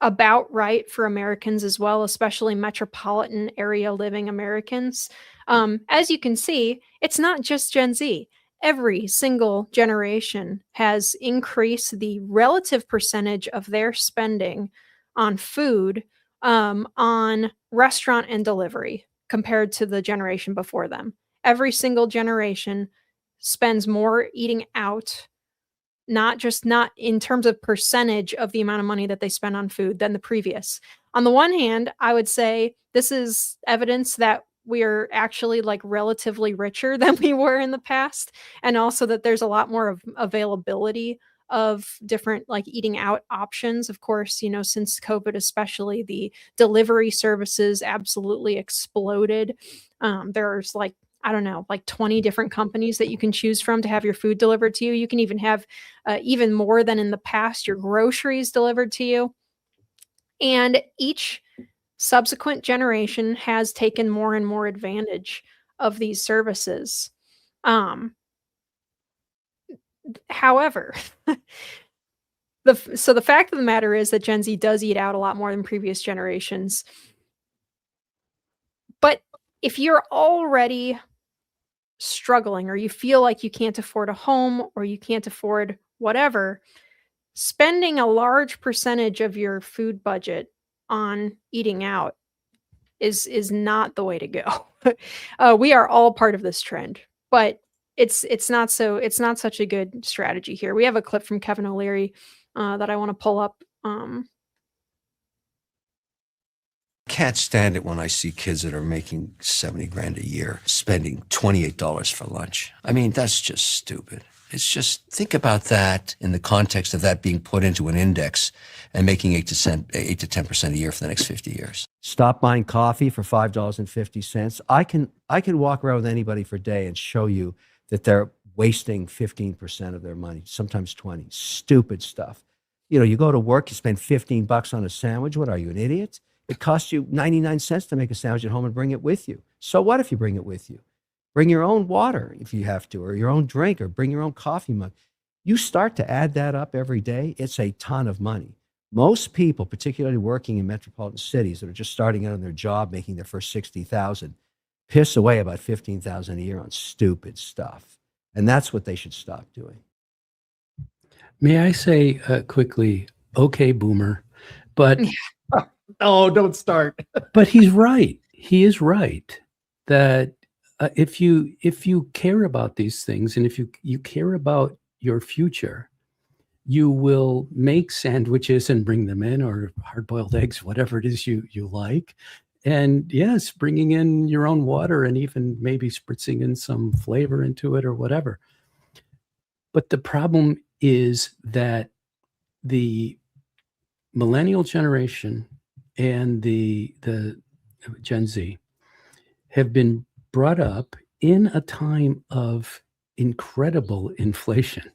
about right for Americans as well, especially metropolitan area living Americans. As you can see, it's not just Gen Z. Every single generation has increased the relative percentage of their spending on food, on restaurant and delivery compared to the generation before them. Every single generation spends more eating out, not in terms of percentage of the amount of money that they spend on food than the previous. On the one hand, I would say this is evidence that we are actually like relatively richer than we were in the past. And also that there's a lot more of availability of different like eating out options. Of course, since COVID, especially the delivery services absolutely exploded. There's like, I don't know, like 20 different companies that you can choose from to have your food delivered to you. You can even have even more than in the past, your groceries delivered to you. And each subsequent generation has taken more and more advantage of these services. However, the fact of the matter is that Gen Z does eat out a lot more than previous generations. But if you're already struggling or you feel like you can't afford a home or you can't afford whatever, spending a large percentage of your food budget on eating out is not the way to go. We are all part of this trend, but it's not such a good strategy here. We have a clip from Kevin O'Leary that I want to pull up. Can't stand it when I see kids that are making 70 grand a year spending $28 for lunch. I mean, that's just stupid. It's just, think about that in the context of that being put into an index and making 8 to 10% a year for the next 50 years. Stop buying coffee for $5.50. I can walk around with anybody for a day and show you that they're wasting 15% of their money, sometimes 20. Stupid stuff. You go to work, you spend $15 on a sandwich. What are you, an idiot? It costs you 99 cents to make a sandwich at home and bring it with you. So what if you bring it with you? Bring your own water if you have to, or your own drink, or bring your own coffee mug. You start to add that up every day, it's a ton of money. Most people, particularly working in metropolitan cities that are just starting out on their job, making their first $60,000, piss away about $15,000 a year on stupid stuff. And that's what they should stop doing. May I say quickly, okay, boomer, but... Oh, don't start. But he's right. He is right that if you care about these things and if you care about your future, you will make sandwiches and bring them in, or hard-boiled eggs, whatever it is you like. And yes, bringing in your own water and even maybe spritzing in some flavor into it or whatever. But the problem is that the millennial generation and the Gen Z have been brought up in a time of incredible inflation.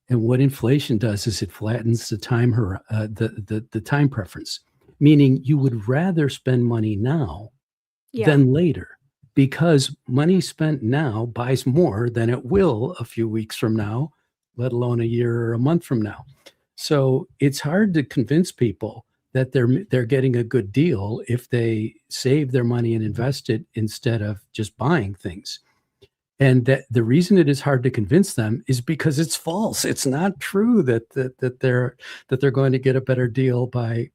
And what inflation does is it flattens the time the time preference, meaning you would rather spend money now than later, because money spent now buys more than it will a few weeks from now, let alone a year or a month from now. So it's hard to convince people that they're getting a good deal if they save their money and invest it instead of just buying things. And that the reason it is hard to convince them is because it's false. It's not true that they're going to get a better deal by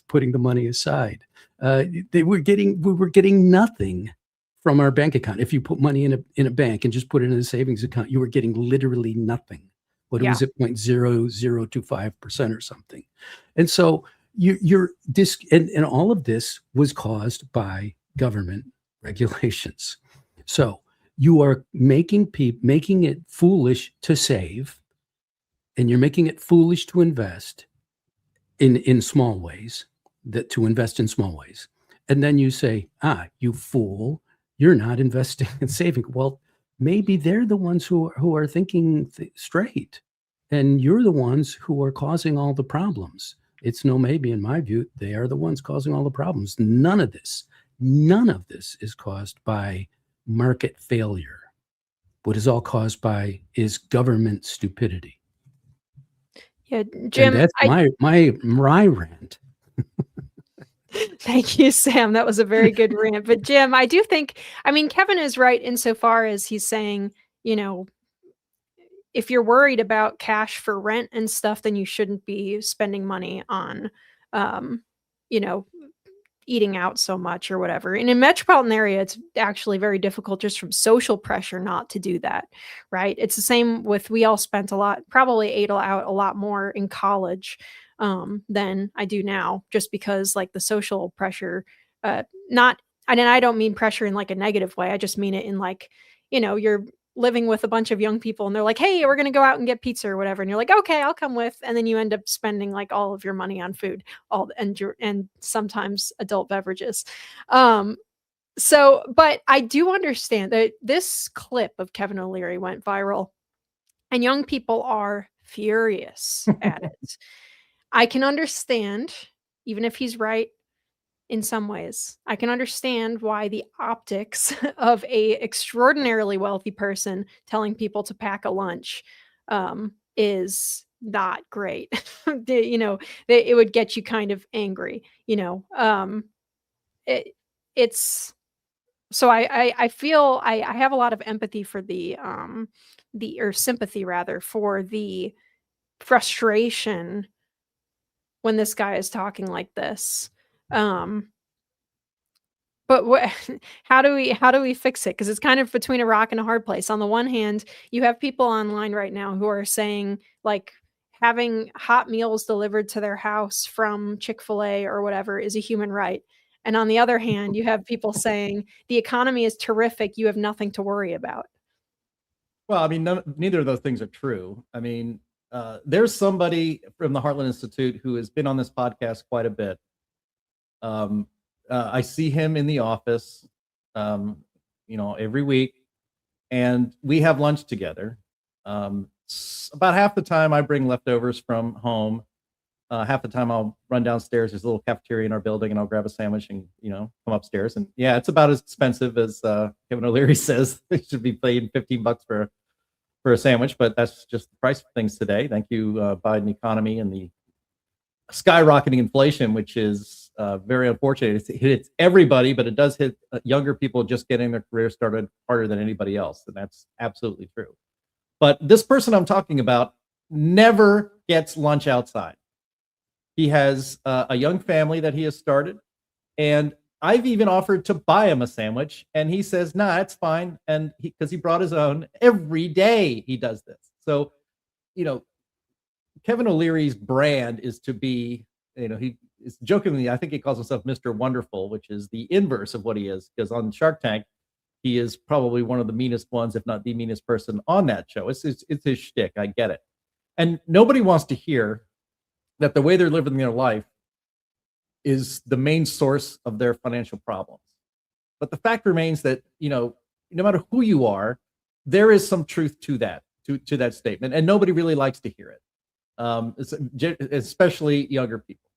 putting the money aside. We were getting nothing from our bank account. If you put money in a bank and just put it in a savings account, you were getting literally nothing. What was it, 0.0025% or something? And so and all of this was caused by government regulations. So you are making it foolish to save, and you're making it foolish to invest in small ways, to invest in small ways. And then you say, you fool, you're not investing and saving. Well, maybe they're the ones who are thinking straight, and you're the ones who are causing all the problems. It's no maybe, in my view, they are the ones causing all the problems. None of this is caused by market failure. What is all caused by is government stupidity. Yeah, Jim, and that's my rant. Thank you, Sam. That was a very good rant. But Jim, I do think, Kevin is right insofar as he's saying, if you're worried about cash for rent and stuff, then you shouldn't be spending money on, eating out so much or whatever. And in metropolitan area, it's actually very difficult just from social pressure not to do that, right? It's the same with, we all spent probably ate out a lot more in college than I do now, just because like the social pressure, and I don't mean pressure in like a negative way. I just mean it in like, you're living with a bunch of young people and they're like, hey, we're going to go out and get pizza or whatever. And you're like, okay, I'll come with. And then you end up spending like all of your money on food, and sometimes adult beverages. But I do understand that this clip of Kevin O'Leary went viral and young people are furious at it. I can understand, even if he's right in some ways, I can understand why the optics of a extraordinarily wealthy person telling people to pack a lunch is not great. It would get you kind of angry, it's so I feel I have a lot of empathy for or sympathy rather for the frustration when this guy is talking like this. But how do we fix it? Because it's kind of between a rock and a hard place. On the one hand, you have people online right now who are saying like having hot meals delivered to their house from Chick-fil-A or whatever is a human right. And on the other hand, you have people saying the economy is terrific. You have nothing to worry about. Well, neither of those things are true. There's somebody from the Heartland Institute who has been on this podcast quite a bit. I see him in the office, every week, and we have lunch together. About half the time I bring leftovers from home. Half the time I'll run downstairs. There's a little cafeteria in our building, and I'll grab a sandwich and come upstairs. And yeah, it's about as expensive as Kevin O'Leary says. They should be paying $15 for a sandwich, but that's just the price of things today. Thank you, Biden economy and the skyrocketing inflation, which is very unfortunate. It hits everybody, but it does hit younger people just getting their career started harder than anybody else, and that's absolutely true. But this person I'm talking about never gets lunch outside. He has a young family that he has started, and I've even offered to buy him a sandwich, and he says, nah, it's fine. And because he brought his own, every day he does this. So, Kevin O'Leary's brand is to be, he is jokingly, I think he calls himself Mr. Wonderful, which is the inverse of what he is, because on Shark Tank, he is probably one of the meanest ones, if not the meanest person on that show. It's his shtick. I get it. And nobody wants to hear that the way they're living their life is the main source of their financial problems. But the fact remains that, no matter who you are, there is some truth to that, to that statement, and nobody really likes to hear it, especially younger people.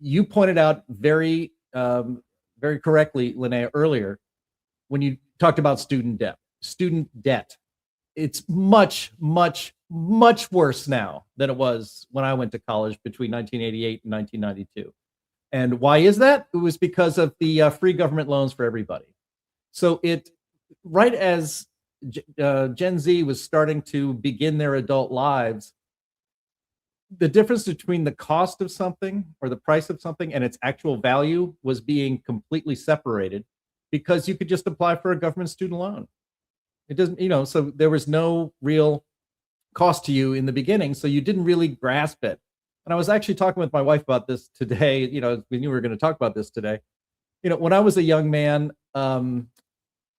You pointed out very correctly, Linnea, earlier, when you talked about student debt. It's much, much, much worse now than it was when I went to college between 1988 and 1992. And why is that? It was because of the free government loans for everybody. So right as Gen Z was starting to begin their adult lives, the difference between the cost of something or the price of something and its actual value was being completely separated, because you could just apply for a government student loan. It doesn't, so there was no real cost to you in the beginning, so you didn't really grasp it. And I was actually talking with my wife about this today. We knew we were going to talk about this today. When I was a young man, I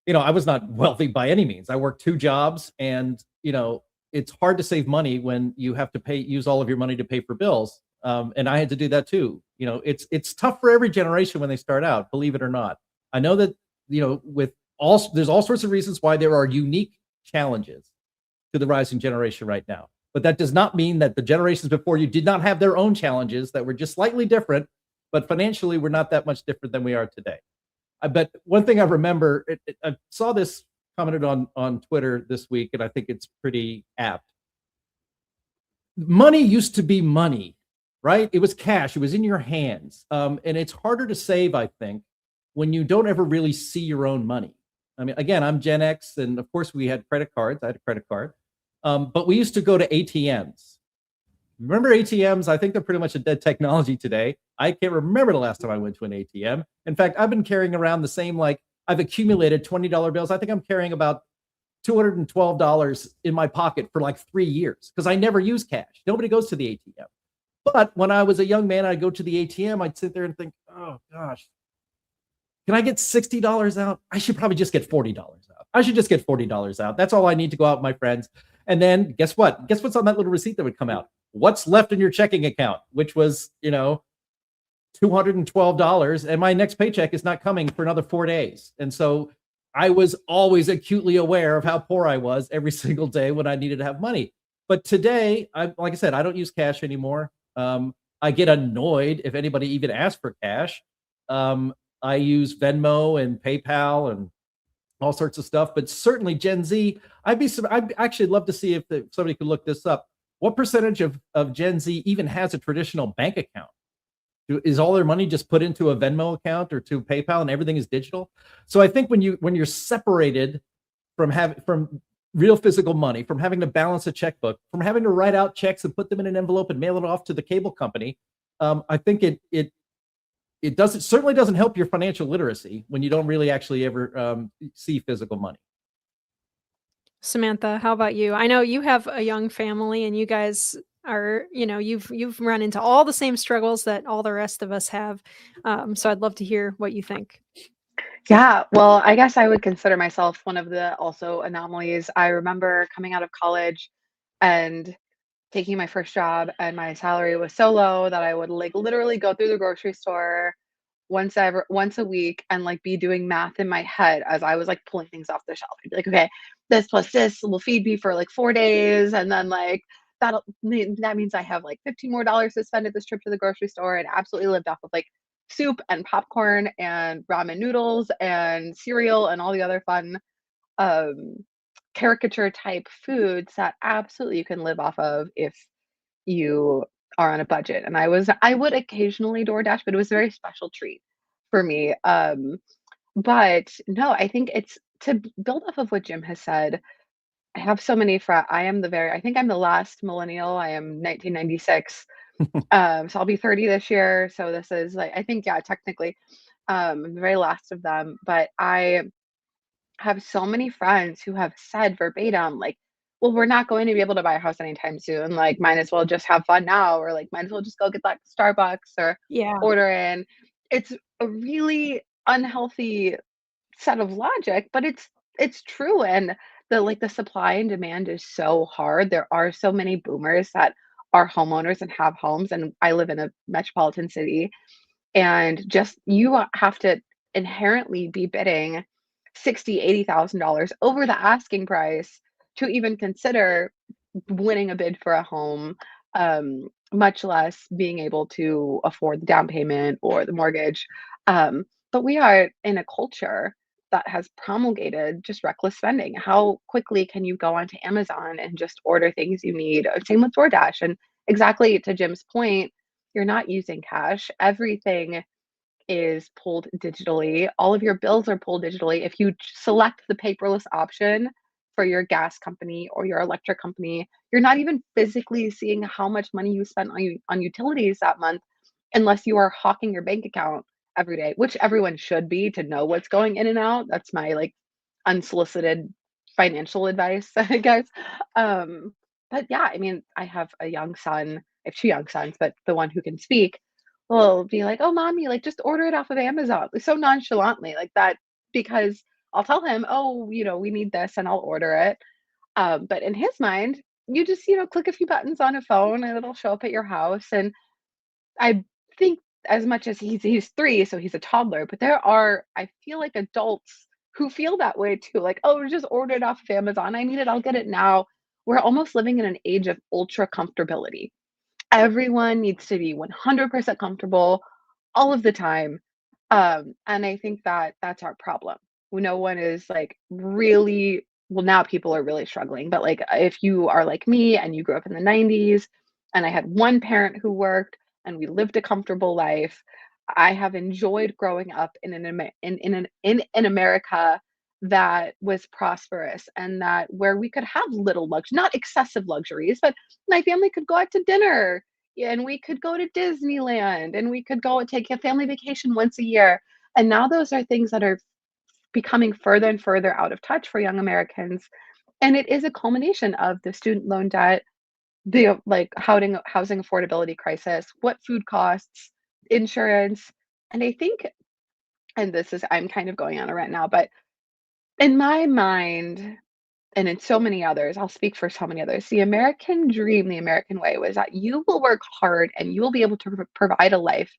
was not wealthy by any means. I worked 2 jobs, and it's hard to save money when you have to use all of your money to pay for bills. And I had to do that too. It's tough for every generation when they start out, believe it or not. I know that, there's all sorts of reasons why there are unique challenges to the rising generation right now. But that does not mean that the generations before you did not have their own challenges that were just slightly different, but financially we're not that much different than we are today. I bet one thing I remember, I saw this commented on Twitter this week, and I think it's pretty apt. Money used to be money, right? It was cash. It was in your hands. And it's harder to save, I think, when you don't ever really see your own money. I mean, again, I'm Gen X, and of course we had credit cards. I had a credit card. But we used to go to ATMs. Remember ATMs? I think they're pretty much a dead technology today. I can't remember the last time I went to an ATM. In fact, I've been carrying around the same, I've accumulated $20 bills. I think I'm carrying about $212 in my pocket for 3 years, because I never use cash. Nobody goes to the ATM. But when I was a young man, I'd go to the ATM, I'd sit there and think, oh gosh, can I get $60 out? I should probably just get $40 out. I should just get $40 out. That's all I need to go out with my friends. And then guess what? Guess what's on that little receipt that would come out? What's left in your checking account, which was, $212, and my next paycheck is not coming for another 4 days. And so I was always acutely aware of how poor I was every single day when I needed to have money. But today, like I said, I don't use cash anymore. I get annoyed if anybody even asks for cash. I use Venmo and PayPal and all sorts of stuff. But certainly Gen Z, I'd actually love to see if somebody could look this up. What percentage of Gen Z even has a traditional bank account? Is all their money just put into a Venmo account or to PayPal and everything is digital? So I think when you're separated from real physical money, from having to balance a checkbook, from having to write out checks and put them in an envelope and mail it off to the cable company, I think it certainly doesn't help your financial literacy when you don't really actually ever see physical money. Samantha, how about you? I know you have a young family, and you guys are, you've run into all the same struggles that all the rest of us have. So I'd love to hear what you think. Yeah, well, I guess I would consider myself one of the also anomalies. I remember coming out of college and taking my first job, and my salary was so low that I would literally go through the grocery store once a week and be doing math in my head as I was pulling things off the shelf. I'd be like, okay, this plus this will feed me for 4 days, and then that means I have $15 more to spend at this trip to the grocery store, and absolutely lived off of soup and popcorn and ramen noodles and cereal and all the other fun caricature type foods that absolutely you can live off of if you are on a budget. And I would occasionally DoorDash, but it was a very special treat for me. But no, I think it's to build off of what Jim has said. I have so many I think I'm the last millennial. I am 1996. So I'll be 30 this year. So this is I think, yeah, technically, I'm the very last of them. But I have so many friends who have said verbatim, well, we're not going to be able to buy a house anytime soon. Might as well just have fun now, or might as well just go get Starbucks or Yeah. order in. It's a really unhealthy set of logic, but it's true. And the supply and demand is so hard. There are so many boomers that are homeowners and have homes, and I live in a metropolitan city, and just you have to inherently be bidding $80,000 over the asking price to even consider winning a bid for a home, much less being able to afford the down payment or the mortgage. But we are in a culture that has promulgated just reckless spending. How quickly can you go onto Amazon and just order things you need? Same with DoorDash. And exactly to Jim's point, you're not using cash. Everything is pulled digitally. All of your bills are pulled digitally. If you select the paperless option for your gas company or your electric company, you're not even physically seeing how much money you spent on utilities that month unless you are hawking your bank account every day, which everyone should be to know what's going in and out. That's my like unsolicited financial advice, I guess. But yeah, I mean, I have a young son. I have two young sons, but the one who can speak will be like, "Oh, mommy, like just order it off of Amazon," like, so nonchalantly like that, because I'll tell him, "Oh, we need this," and I'll order it. But in his mind, you just click a few buttons on a phone and it'll show up at your house. And I think as much as he's 3, so he's a toddler, but there are, I feel like, adults who feel that way too, like, "Oh, just order it off of Amazon. I need it, I'll get it now." We're almost living in an age of ultra comfortability. Everyone needs to be 100% comfortable all of the time. And I think that that's our problem. No one is like really, well, now people are really struggling, but like if you are like me and you grew up in the 90s and I had one parent who worked and we lived a comfortable life, I have enjoyed growing up in an America that was prosperous and that where we could have little not excessive luxuries, but my family could go out to dinner, yeah, and we could go to Disneyland and we could go and take a family vacation once a year. And now those are things that are becoming further and further out of touch for young Americans. And it is a culmination of the student loan debt, the like housing affordability crisis, what food costs, insurance. And I think, and this is, I'm kind of going on a rant now, but in my mind, and in so many others, I'll speak for so many others, the American dream, the American way was that you will work hard and you will be able to provide a life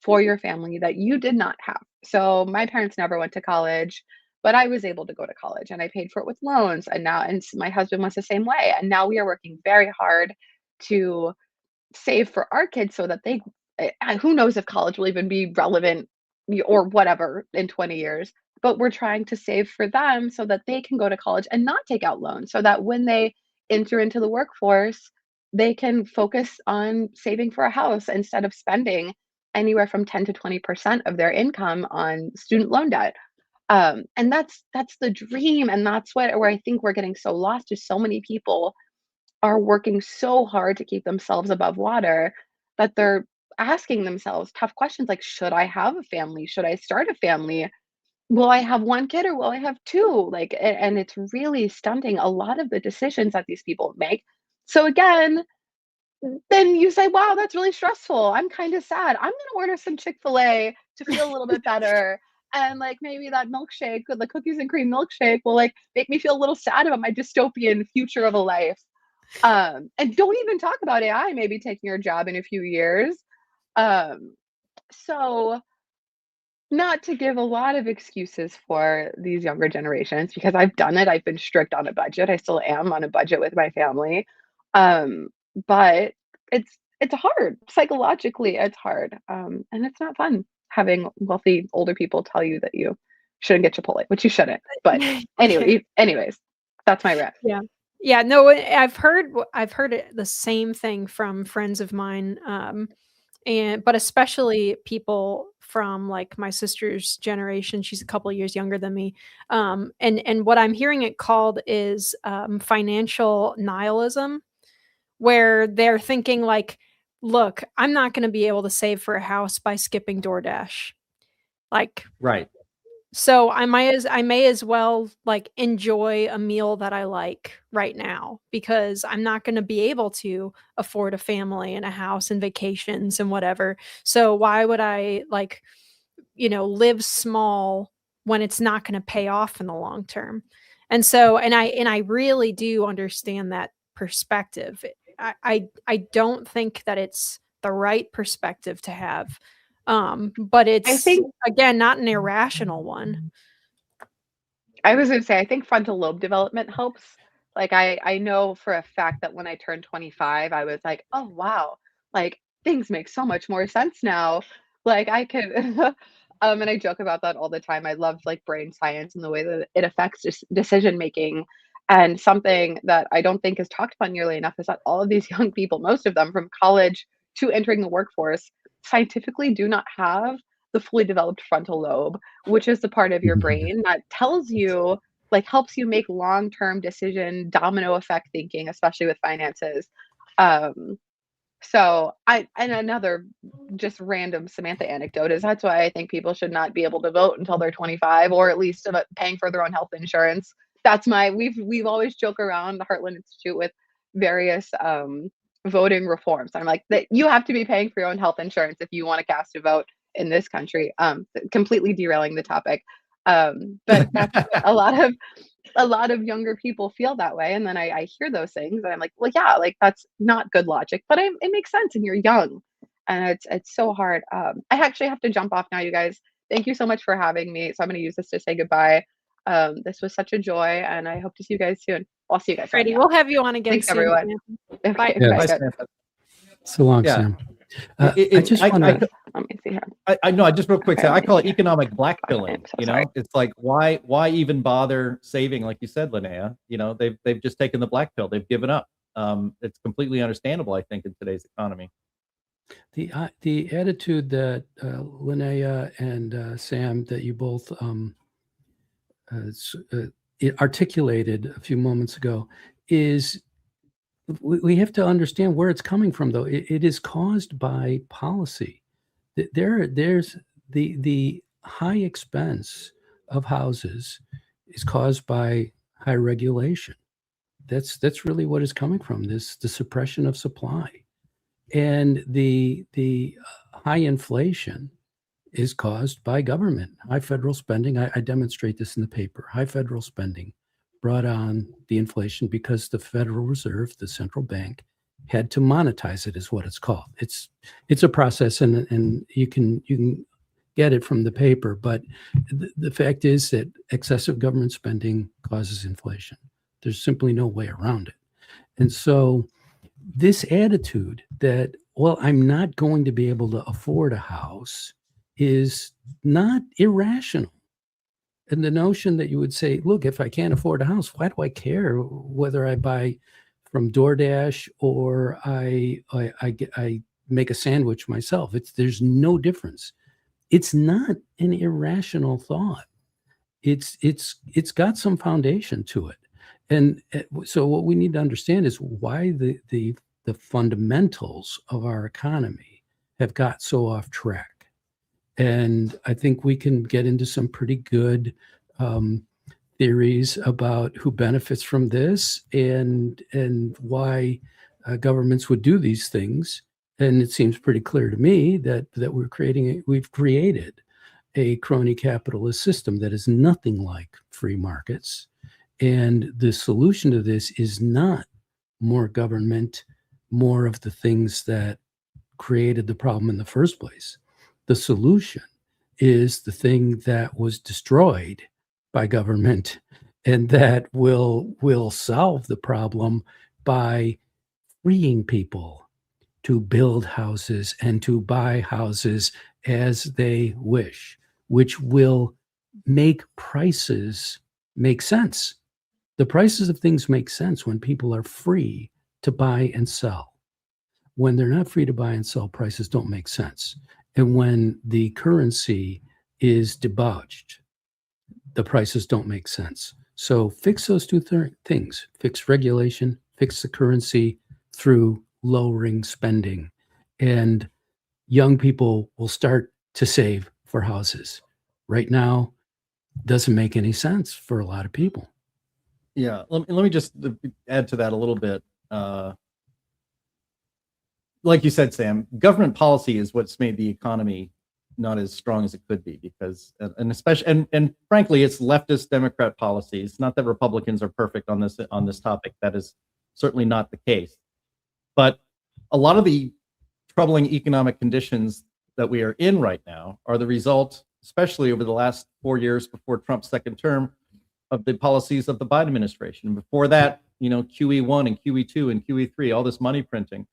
for your family that you did not have. So my parents never went to college, but I was able to go to college and I paid for it with loans. And my husband was the same way. And now we are working very hard to save for our kids so that who knows if college will even be relevant or whatever in 20 years, but we're trying to save for them so that they can go to college and not take out loans, so that when they enter into the workforce, they can focus on saving for a house instead of spending anywhere from 10 to 20% of their income on student loan debt. And that's the dream, and that's where I think we're getting so lost, is so many people are working so hard to keep themselves above water that they're asking themselves tough questions like, should I have a family? Should I start a family? Will I have one kid or will I have two? Like, and it's really stunting a lot of the decisions that these people make. So again, then you say, wow, that's really stressful. I'm kind of sad. I'm going to order some Chick-fil-A to feel a little bit better. And like maybe that milkshake, the cookies and cream milkshake, will like make me feel a little sad about my dystopian future of a life. And don't even talk about AI maybe taking your job in a few years. So not to give a lot of excuses for these younger generations, because I've done it. I've been strict on a budget. I still am on a budget with my family. Um, but it's hard. Psychologically, it's hard. And it's not fun having wealthy older people tell you that you shouldn't get Chipotle, which you shouldn't. But anyways, that's my rant. Yeah. Yeah, no, I've heard the same thing from friends of mine, but especially people from like my sister's generation. She's a couple of years younger than me. And what I'm hearing it called is financial nihilism, where they're thinking like, look, I'm not going to be able to save for a house by skipping DoorDash. Like, Right. so I may as well like enjoy a meal that I like right now, because I'm not going to be able to afford a family and a house and vacations and whatever. So why would I like, live small when it's not going to pay off in the long term? And so, and I really do understand that perspective. I don't think that it's the right perspective to have. But I it's, think again, not an irrational one. I was gonna say, I think frontal lobe development helps. Like I know for a fact that when I turned 25, I was like, oh wow, like things make so much more sense now. Like I could and I joke about that all the time. I love like brain science and the way that it affects decision making. And something that I don't think is talked about nearly enough is that all of these young people, most of them from college to entering the workforce, scientifically do not have the fully developed frontal lobe, which is the part of your brain that tells you, like, helps you make long-term decision, domino effect thinking, especially with finances. So and another just random Samantha anecdote is that's why I think people should not be able to vote until they're 25, or at least about paying for their own health insurance. That's we've always joke around the Heartland Institute with various voting reforms. I'm like, that you have to be paying for your own health insurance if you want to cast a vote in this country. Completely derailing the topic. But that's a lot of younger people feel that way, and then I hear those things and I'm like, well, yeah, like that's not good logic, but it makes sense and you're young, and it's so hard. I actually have to jump off now, you guys. Thank you so much for having me. So I'm going to use this to say goodbye. This was such a joy, and I hope to see you guys soon. I'll see you guys. Freddie, we'll have you on again Thanks, soon. everyone. Bye. Yeah. Bye, Good. Samantha. So long, Yeah. Sam. Let me see here. I know. I just real quick. Okay, I call it economic I'm blackpilling. so You know, sorry. it's like why even bother saving? Like you said, Linnea. You know, they've just taken the black pill. They've given up. It's completely understandable, I think, in today's economy. The attitude that Linnea and Sam, that you both articulated a few moments ago, is we have to understand where it's coming from, though. It is caused by policy. There's the high expense of houses is caused by high regulation. That's really what is coming from the suppression of supply, and the high inflation is caused by government, high federal spending. I demonstrate this in the paper. High federal spending brought on the inflation because the Federal Reserve, the central bank, had to monetize it, is what it's called. It's a process, and you can get it from the paper. But the fact is that excessive government spending causes inflation. There's simply no way around it. And so this attitude that, well, I'm not going to be able to afford a house is not irrational. And the notion that you would say, look, if I can't afford a house, why do I care whether I buy from DoorDash or I make a sandwich myself? There's no difference. It's not an irrational thought. It's got some foundation to it. And so what we need to understand is why the fundamentals of our economy have got so off track. And I think we can get into some pretty good theories about who benefits from this and why governments would do these things. And it seems pretty clear to me that we've created a crony capitalist system that is nothing like free markets. And the solution to this is not more government, more of the things that created the problem in the first place. The solution is the thing that was destroyed by government, and that will solve the problem by freeing people to build houses and to buy houses as they wish, which will make prices make sense. The prices of things make sense when people are free to buy and sell. When they're not free to buy and sell, prices don't make sense. And when the currency is debauched, the prices don't make sense. So fix those two things. Fix regulation, fix the currency through lowering spending. And young people will start to save for houses. Right now, doesn't make any sense for a lot of people. Yeah, let me just add to that a little bit. Like you said, Sam, government policy is what's made the economy not as strong as it could be, because, and especially, and frankly, it's leftist Democrat policy. It's not that Republicans are perfect on this topic. That is certainly not the case. But a lot of the troubling economic conditions that we are in right now are the result, especially over the last 4 years before Trump's second term, of the policies of the Biden administration. Before that, QE1 and QE2 and QE3, all this money printing.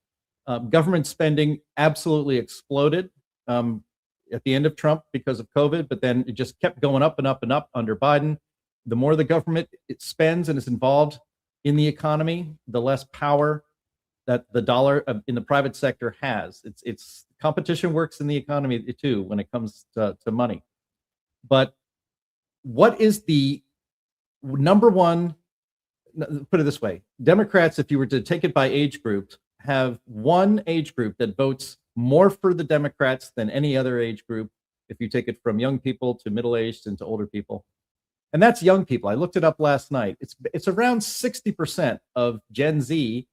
Government spending absolutely exploded at the end of Trump because of COVID, but then it just kept going up and up and up under Biden. The more the government it spends and is involved in the economy, the less power that the dollar in the private sector has. It's competition works in the economy too when it comes to money. But what is the number one? Put it this way: Democrats, if you were to take it by age groups, have one age group that votes more for the Democrats than any other age group. If you take it from young people to middle-aged and to older people, and that's young people. I looked it up last night. It's around 60% of Gen Z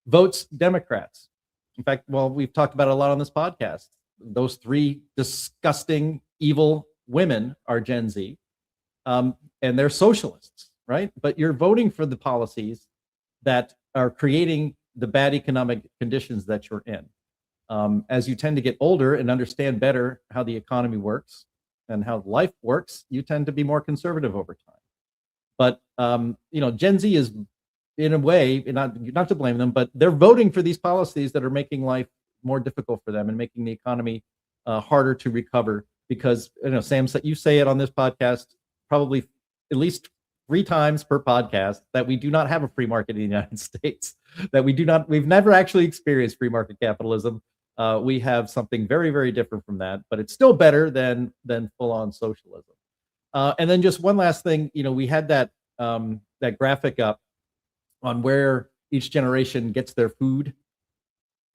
votes Democrats. In fact, well, we've talked about it a lot on this podcast. Those three disgusting, evil women are Gen Z, and they're socialists, right? But you're voting for the policies that are creating the bad economic conditions that you're in. As you tend to get older and understand better how the economy works and how life works, you tend to be more conservative over time. But Gen Z is, in a way, not to blame them, but they're voting for these policies that are making life more difficult for them and making the economy harder to recover. Because Sam, you say it on this podcast probably at least 3 times per podcast that we do not have a free market in the United States. That we've never actually experienced free market capitalism. We have something very, very different from that, but it's still better than full-on socialism. And then just one last thing, we had that graphic up on where each generation gets their food,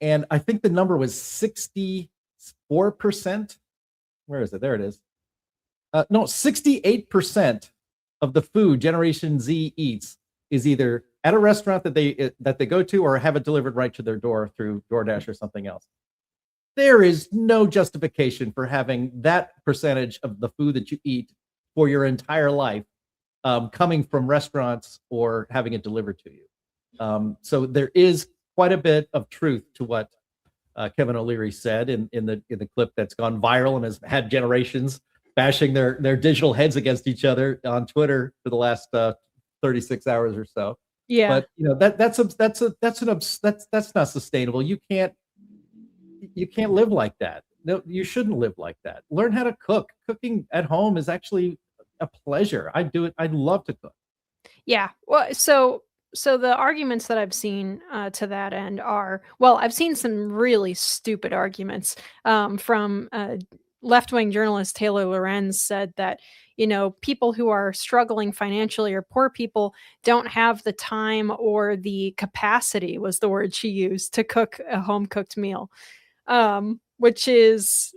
and I think the number was 64%. Where is it? There it is. No, 68% of the food Generation Z eats is either at a restaurant that they go to or have it delivered right to their door through DoorDash or something else. There is no justification for having that percentage of the food that you eat for your entire life coming from restaurants or having it delivered to you. So there is quite a bit of truth to what Kevin O'Leary said in the clip that's gone viral and has had generations bashing their digital heads against each other on Twitter for the last 36 hours or so. Yeah. But that's not sustainable. You can't live like that. No, you shouldn't live like that. Learn how to cook. Cooking at home is actually a pleasure. I do it. I love to cook. Yeah. Well, so the arguments that I've seen to that end are, well, I've seen some really stupid arguments from left-wing journalist Taylor Lorenz said that, people who are struggling financially or poor people don't have the time or the capacity, was the word she used, to cook a home-cooked meal, which is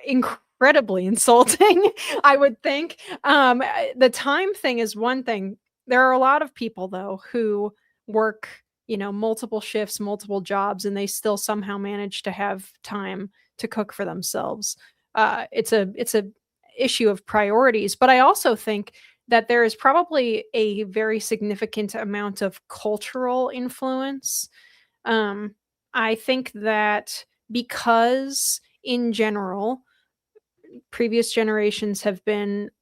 incredibly insulting, I would think. The time thing is one thing. There are a lot of people, though, who work, multiple shifts, multiple jobs, and they still somehow manage to have time to cook for themselves. It's a issue of priorities, but I also think that there is probably a very significant amount of cultural influence. I think that because, in general, previous generations have been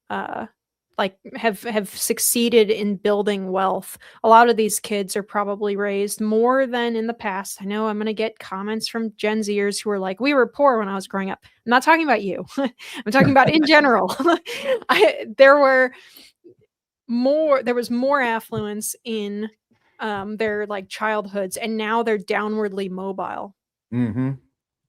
have succeeded in building wealth. A lot of these kids are probably raised more than in the past. I know I'm going to get comments from Gen Zers who are like, we were poor when I was growing up. I'm not talking about you. I'm talking about in general. There was more affluence in their childhoods, and now they're downwardly mobile,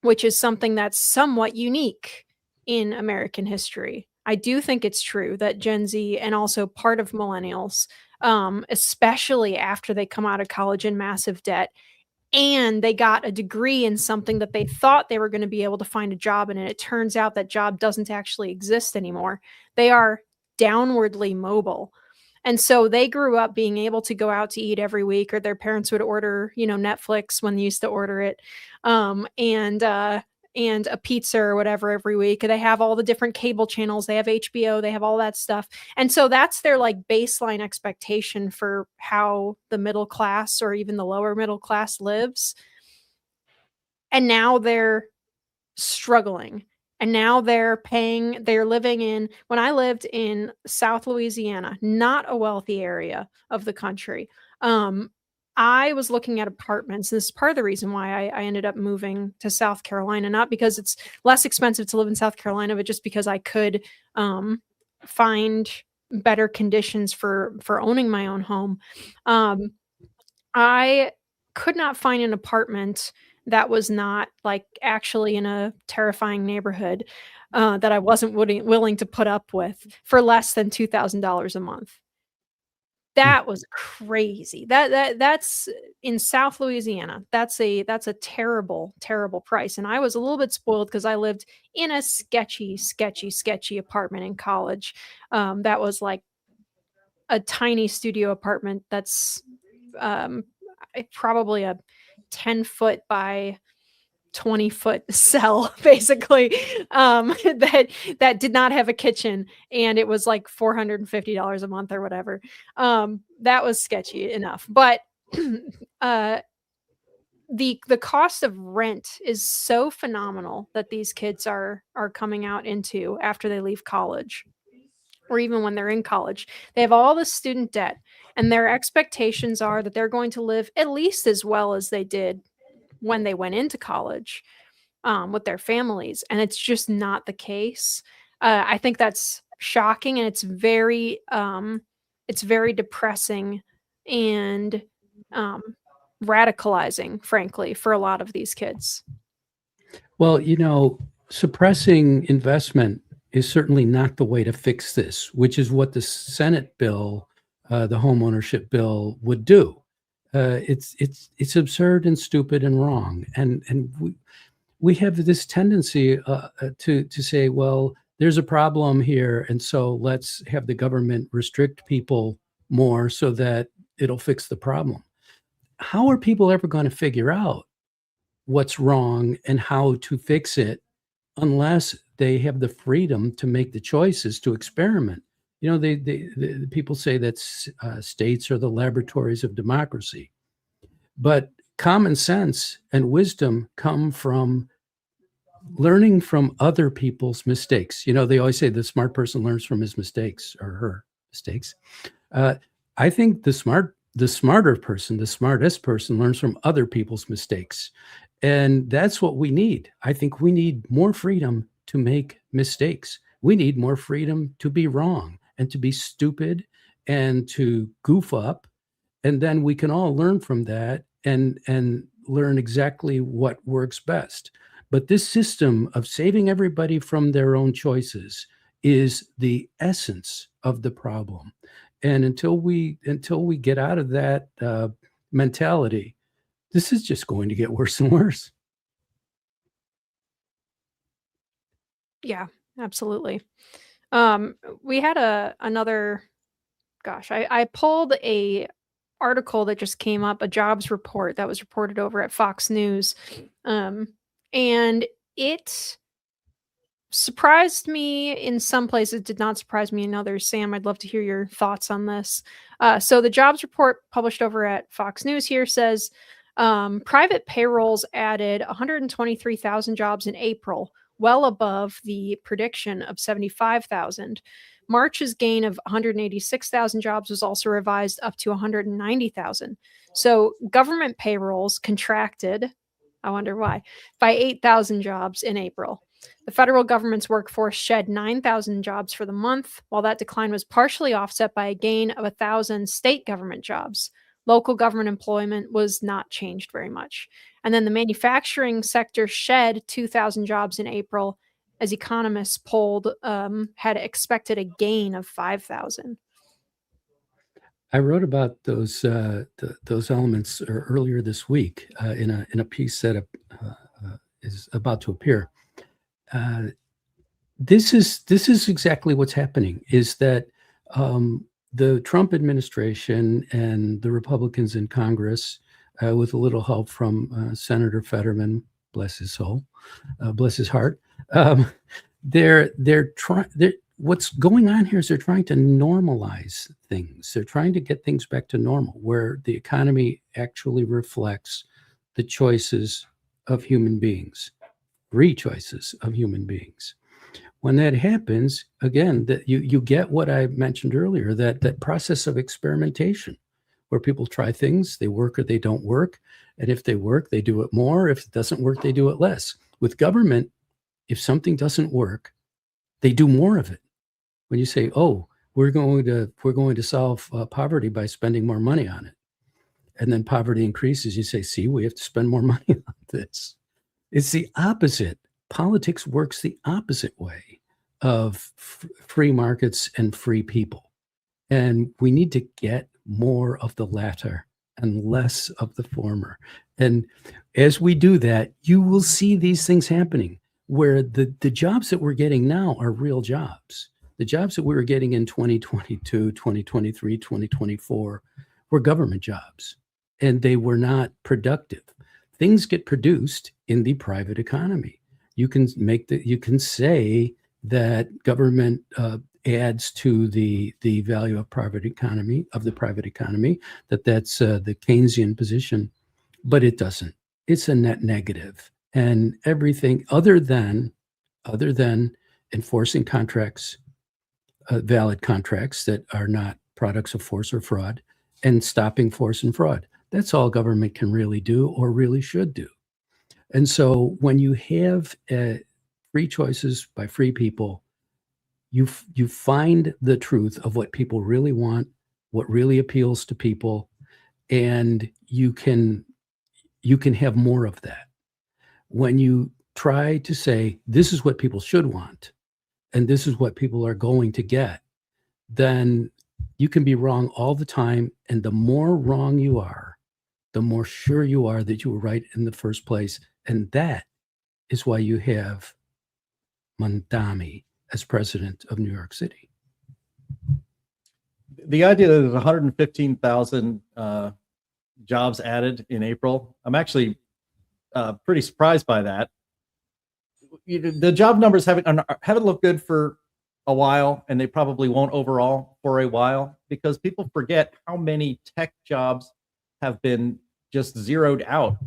which is something that's somewhat unique in American history. I do think it's true that Gen Z and also part of millennials, especially after they come out of college in massive debt and they got a degree in something that they thought they were going to be able to find a job in, and it turns out that job doesn't actually exist anymore. They are downwardly mobile. And so they grew up being able to go out to eat every week, or their parents would order, Netflix when they used to order it, and a pizza or whatever every week. They have all the different cable channels. They have HBO. They have all that stuff. And so that's their baseline expectation for how the middle class or even the lower middle class lives. And now they're struggling. And now they're living in, when I lived in South Louisiana, not a wealthy area of the country, I was looking at apartments. This is part of the reason why I ended up moving to South Carolina, not because it's less expensive to live in South Carolina, but just because I could find better conditions for owning my own home. I could not find an apartment that was not like actually in a terrifying neighborhood that I wasn't willing to put up with for less than $2,000 a month. That was crazy. That's in South Louisiana. That's a terrible, terrible price. And I was a little bit spoiled because I lived in a sketchy apartment in college. That was like a tiny studio apartment that's um, probably a 10-foot by 20-foot cell basically that did not have a kitchen, and it was like $450 a month or whatever. That was sketchy enough, but uh the cost of rent is so phenomenal that these kids are coming out into after they leave college, or even when they're in college. They have all the student debt, and their expectations are that they're going to live at least as well as they did when they went into college with their families. And it's just not the case. I think that's shocking, and it's very depressing and radicalizing, frankly, for a lot of these kids. Well, suppressing investment is certainly not the way to fix this, which is what the Senate bill, the homeownership bill, would do. It's absurd and stupid and wrong, and we have this tendency to say, well, there's a problem here, and so let's have the government restrict people more so that it'll fix the problem. How are people ever going to figure out what's wrong and how to fix it unless they have the freedom to make the choices to experiment? The people say that states are the laboratories of democracy, but common sense and wisdom come from learning from other people's mistakes. They always say the smart person learns from his mistakes or her mistakes. I think the smarter person, the smartest person, learns from other people's mistakes. And that's what we need. I think we need more freedom to make mistakes. We need more freedom to be wrong and to be stupid and to goof up. And then we can all learn from that and learn exactly what works best. But this system of saving everybody from their own choices is the essence of the problem. And until we get out of that mentality, this is just going to get worse and worse. Yeah, absolutely. We had another, gosh, I pulled a article that just came up, a jobs report that was reported over at Fox News. And it surprised me in some places, did not surprise me in others. Sam, I'd love to hear your thoughts on this. So the jobs report published over at Fox News here says private payrolls added 123,000 jobs in April, well above the prediction of 75,000. March's gain of 186,000 jobs was also revised up to 190,000. So government payrolls contracted, I wonder why, by 8,000 jobs in April. The federal government's workforce shed 9,000 jobs for the month, while that decline was partially offset by a gain of 1,000 state government jobs. Local government employment was not changed very much. And then the manufacturing sector shed 2,000 jobs in April, as economists polled had expected a gain of 5,000. I wrote about those elements earlier this week in a piece that is about to appear. This is exactly what's happening. Is that the Trump administration and the Republicans in Congress, with a little help from Senator Fetterman, bless his soul, bless his heart, they're trying. What's going on here is they're trying to normalize things. They're trying to get things back to normal, where the economy actually reflects the choices of human beings, free choices of human beings. When that happens, again, that you get what I mentioned earlier, that process of experimentation, where people try things, they work or they don't work. And if they work, they do it more. If it doesn't work, they do it less. With government, if something doesn't work, they do more of it. When you say, "Oh, we're going to solve poverty by spending more money on it," and then poverty increases, you say, see, we have to spend more money on this. It's the opposite. Politics works the opposite way of free markets and free people. And we need to get more of the latter and less of the former. And as we do that, you will see these things happening where the jobs that we're getting now are real jobs. The jobs that we were getting in 2022, 2023, 2024 were government jobs, and they were not productive. Things get produced in the private economy. You can say that government adds to the value of private economy, that's the Keynesian position, but it doesn't. It's a net negative. And everything other than enforcing contracts, valid contracts that are not products of force or fraud, and stopping force and fraud. That's all government can really do or really should do. And so when you have free choices by free people, you find the truth of what people really want, what really appeals to people, and you can have more of that. When you try to say, this is what people should want, and this is what people are going to get, then you can be wrong all the time. And the more wrong you are, the more sure you are that you were right in the first place. And that is why you have Mamdani as president of New York City. The idea that there's 115,000 jobs added in April, I'm actually pretty surprised by that. The job numbers haven't looked good for a while, and they probably won't overall for a while, because people forget how many tech jobs have been just zeroed out.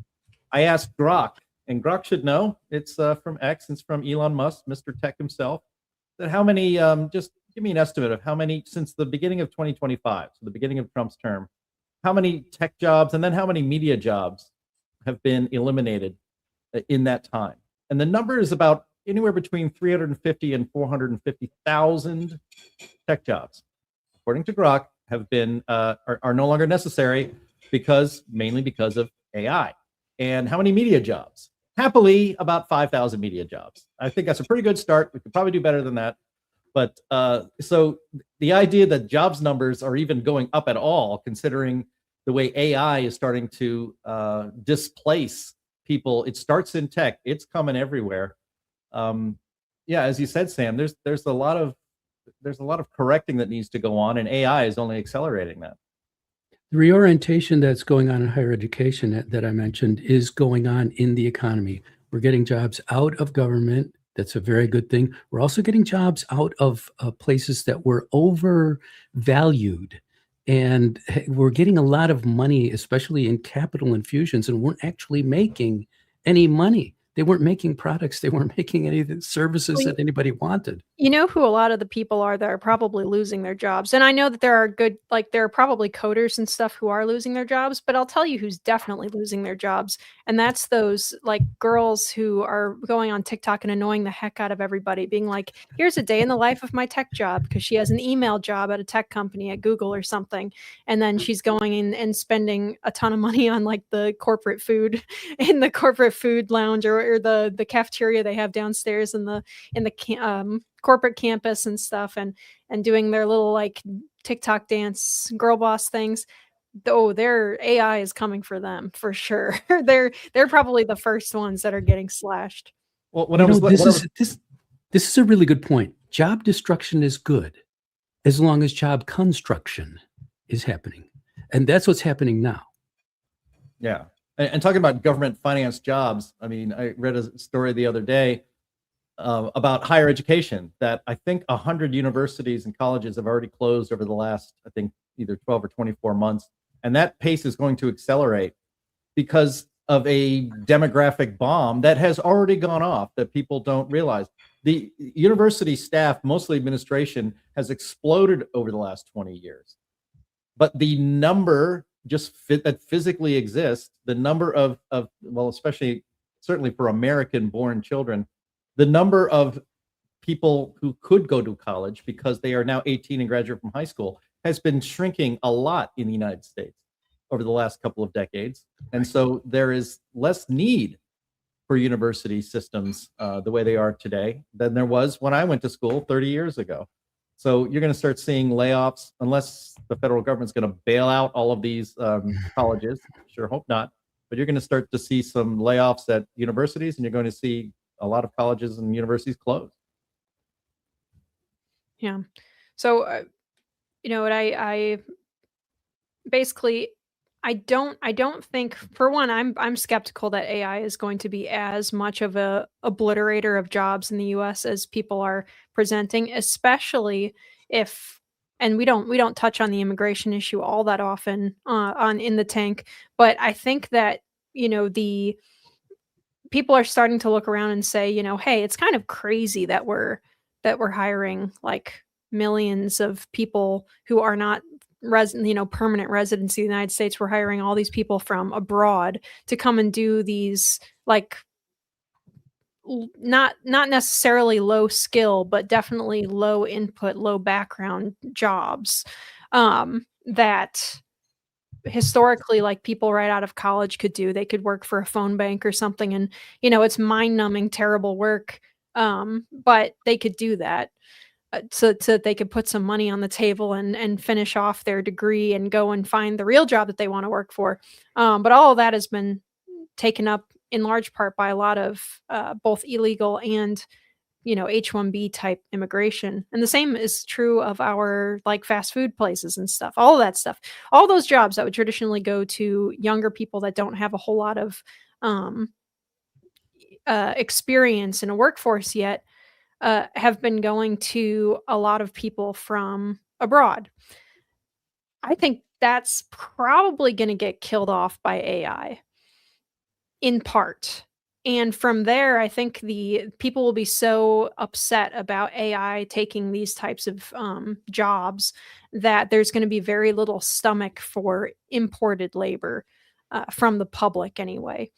I asked Grok, and Grok should know. It's from X. It's from Elon Musk, Mr. Tech himself. That how many? Just give me an estimate of how many since the beginning of 2025, so the beginning of Trump's term. How many tech jobs, and then how many media jobs have been eliminated in that time? And the number is about anywhere between 350 and 450,000 tech jobs, according to Grok, have been are no longer necessary mainly because of AI. And how many media jobs? Happily, about 5,000 media jobs. I think that's a pretty good start. We could probably do better than that. But so the idea that jobs numbers are even going up at all, considering the way AI is starting to displace people, it starts in tech. It's coming everywhere. Yeah, as you said, Sam, there's a lot of correcting that needs to go on, and AI is only accelerating that. The reorientation that's going on in higher education that I mentioned is going on in the economy. We're getting jobs out of government. That's a very good thing. We're also getting jobs out of places that were overvalued. And we're getting a lot of money, especially in capital infusions, and weren't actually making any money. They weren't making products. They weren't making any of the services that anybody wanted. You know who a lot of the people are that are probably losing their jobs. And I know that there are there are probably coders and stuff who are losing their jobs, but I'll tell you who's definitely losing their jobs. And that's those girls who are going on TikTok and annoying the heck out of everybody, being like, here's a day in the life of my tech job, because she has an email job at a tech company at Google or something. And then she's going in and spending a ton of money on the corporate food in the corporate food lounge or the cafeteria they have downstairs in the corporate campus and stuff, and doing their little TikTok dance girl boss things. Oh, their AI is coming for them for sure. They're probably the first ones that are getting slashed. Well, this is a really good point. Job destruction is good as long as job construction is happening, and that's what's happening now. Yeah. And talking about government financed jobs, I mean, I read a story the other day about higher education that I think 100 universities and colleges have already closed over the last, I think, either 12 or 24 months. And that pace is going to accelerate because of a demographic bomb that has already gone off that people don't realize. The university staff, mostly administration, has exploded over the last 20 years. But the number that physically exists, the number of well, especially certainly for American-born children, the number of people who could go to college because they are now 18 and graduate from high school has been shrinking a lot in the United States. over the last couple of decades. And so there is less need for university systems the way they are today than there was when I went to school 30 years ago. So you're going to start seeing layoffs unless the federal government's going to bail out all of these colleges. Sure hope not. But you're going to start to see some layoffs at universities, and you're going to see a lot of colleges and universities close. Yeah. So, you know what, I basically, I don't think, for one, I'm skeptical that AI is going to be as much of a obliterator of jobs in the US as people are presenting, especially if, and we don't touch on the immigration issue all that often on In the Tank, but I think that, you know, the people are starting to look around and say, you know, hey, it's kind of crazy that we're hiring like millions of people who are not permanent residents of the United States. We're hiring all these people from abroad to come and do these, like, not necessarily low skill, but definitely low input, low background jobs that historically, like, people right out of college could do. They could work for a phone bank or something, and, you know, it's mind-numbing, terrible work, but they could do that. So that they could put some money on the table and finish off their degree and go and find the real job that they want to work for. But all of that has been taken up in large part by a lot of both illegal and, you know, H-1B type immigration. And the same is true of our, like, fast food places and stuff. All of that stuff, all those jobs that would traditionally go to younger people that don't have a whole lot of experience in a workforce yet, have been going to a lot of people from abroad. I think that's probably going to get killed off by AI in part. And from there, I think the people will be so upset about AI taking these types of jobs that there's going to be very little stomach for imported labor from the public anyway.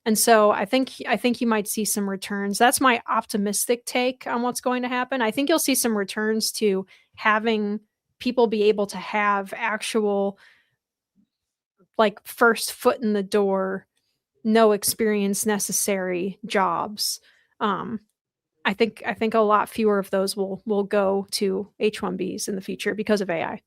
And so I think you might see some returns. That's my optimistic take on what's going to happen. I think you'll see some returns to having people be able to have actual, like, first foot in the door, no experience necessary jobs. I think a lot fewer of those will go to H-1Bs in the future because of AI.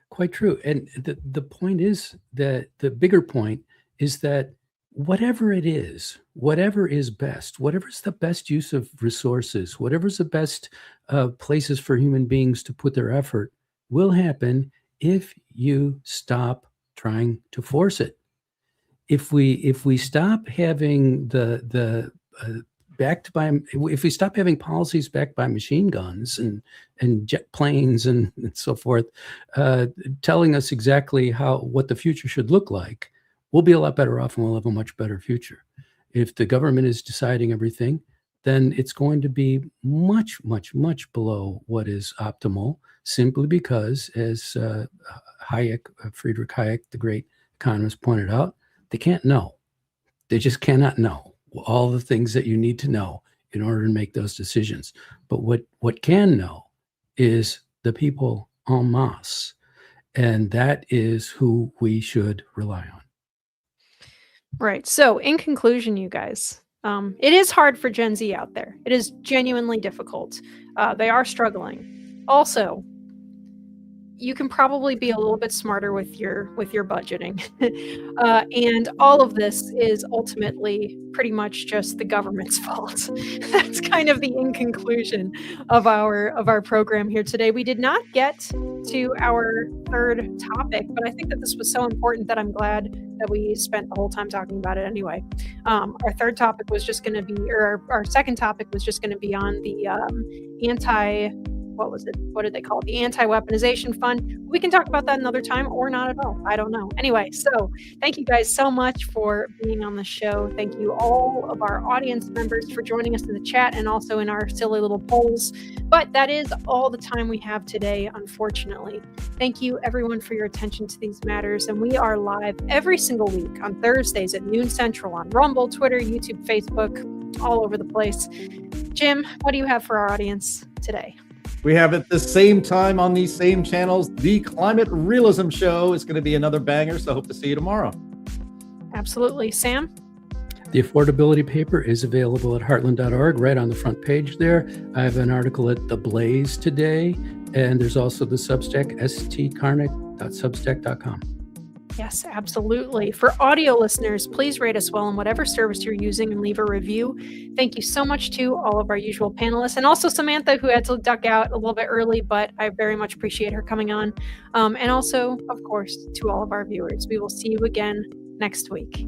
Quite true. And the point is that the bigger point is that whatever it is, whatever is best, whatever's the best use of resources, whatever's the best places for human beings to put their effort, will happen if you stop trying to force it. If we stop having if we stop having policies backed by machine guns and jet planes and so forth, telling us exactly what the future should look like, we'll be a lot better off and we'll have a much better future. If the government is deciding everything, then it's going to be much, much, much below what is optimal, simply because, as Friedrich Hayek, the great economist, pointed out, they can't know. They just cannot know all the things that you need to know in order to make those decisions. But what can know is the people en masse, and that is who we should rely on. Right. So in conclusion, you guys, it is hard for Gen Z out there. It is genuinely difficult. They are struggling. Also, you can probably be a little bit smarter with your budgeting. And all of this is ultimately pretty much just the government's fault. That's kind of the in conclusion of our program here today. We did not get to our third topic, but I think that this was so important that I'm glad that we spent the whole time talking about it anyway. Our third topic was just going to be, or our second topic was just going to be on the what did they call it? The anti-weaponization fund. We can talk about that another time or not at all. I don't know. Anyway, so thank you guys so much for being on the show. Thank you all of our audience members for joining us in the chat and also in our silly little polls. But that is all the time we have today, unfortunately. Thank you everyone for your attention to these matters. And we are live every single week on Thursdays at noon Central on Rumble, Twitter, YouTube, Facebook, all over the place. Jim, what do you have for our audience today? We have at the same time on these same channels, the Climate Realism Show is going to be another banger. So hope to see you tomorrow. Absolutely. Sam? The affordability paper is available at heartland.org, right on the front page there. I have an article at The Blaze today, and there's also the Substack, stkarnick.substack.com. Yes, absolutely. For audio listeners, please rate us well on whatever service you're using and leave a review. Thank you so much to all of our usual panelists, and also Samantha, who had to duck out a little bit early, but I very much appreciate her coming on. And also, of course, to all of our viewers. We will see you again next week.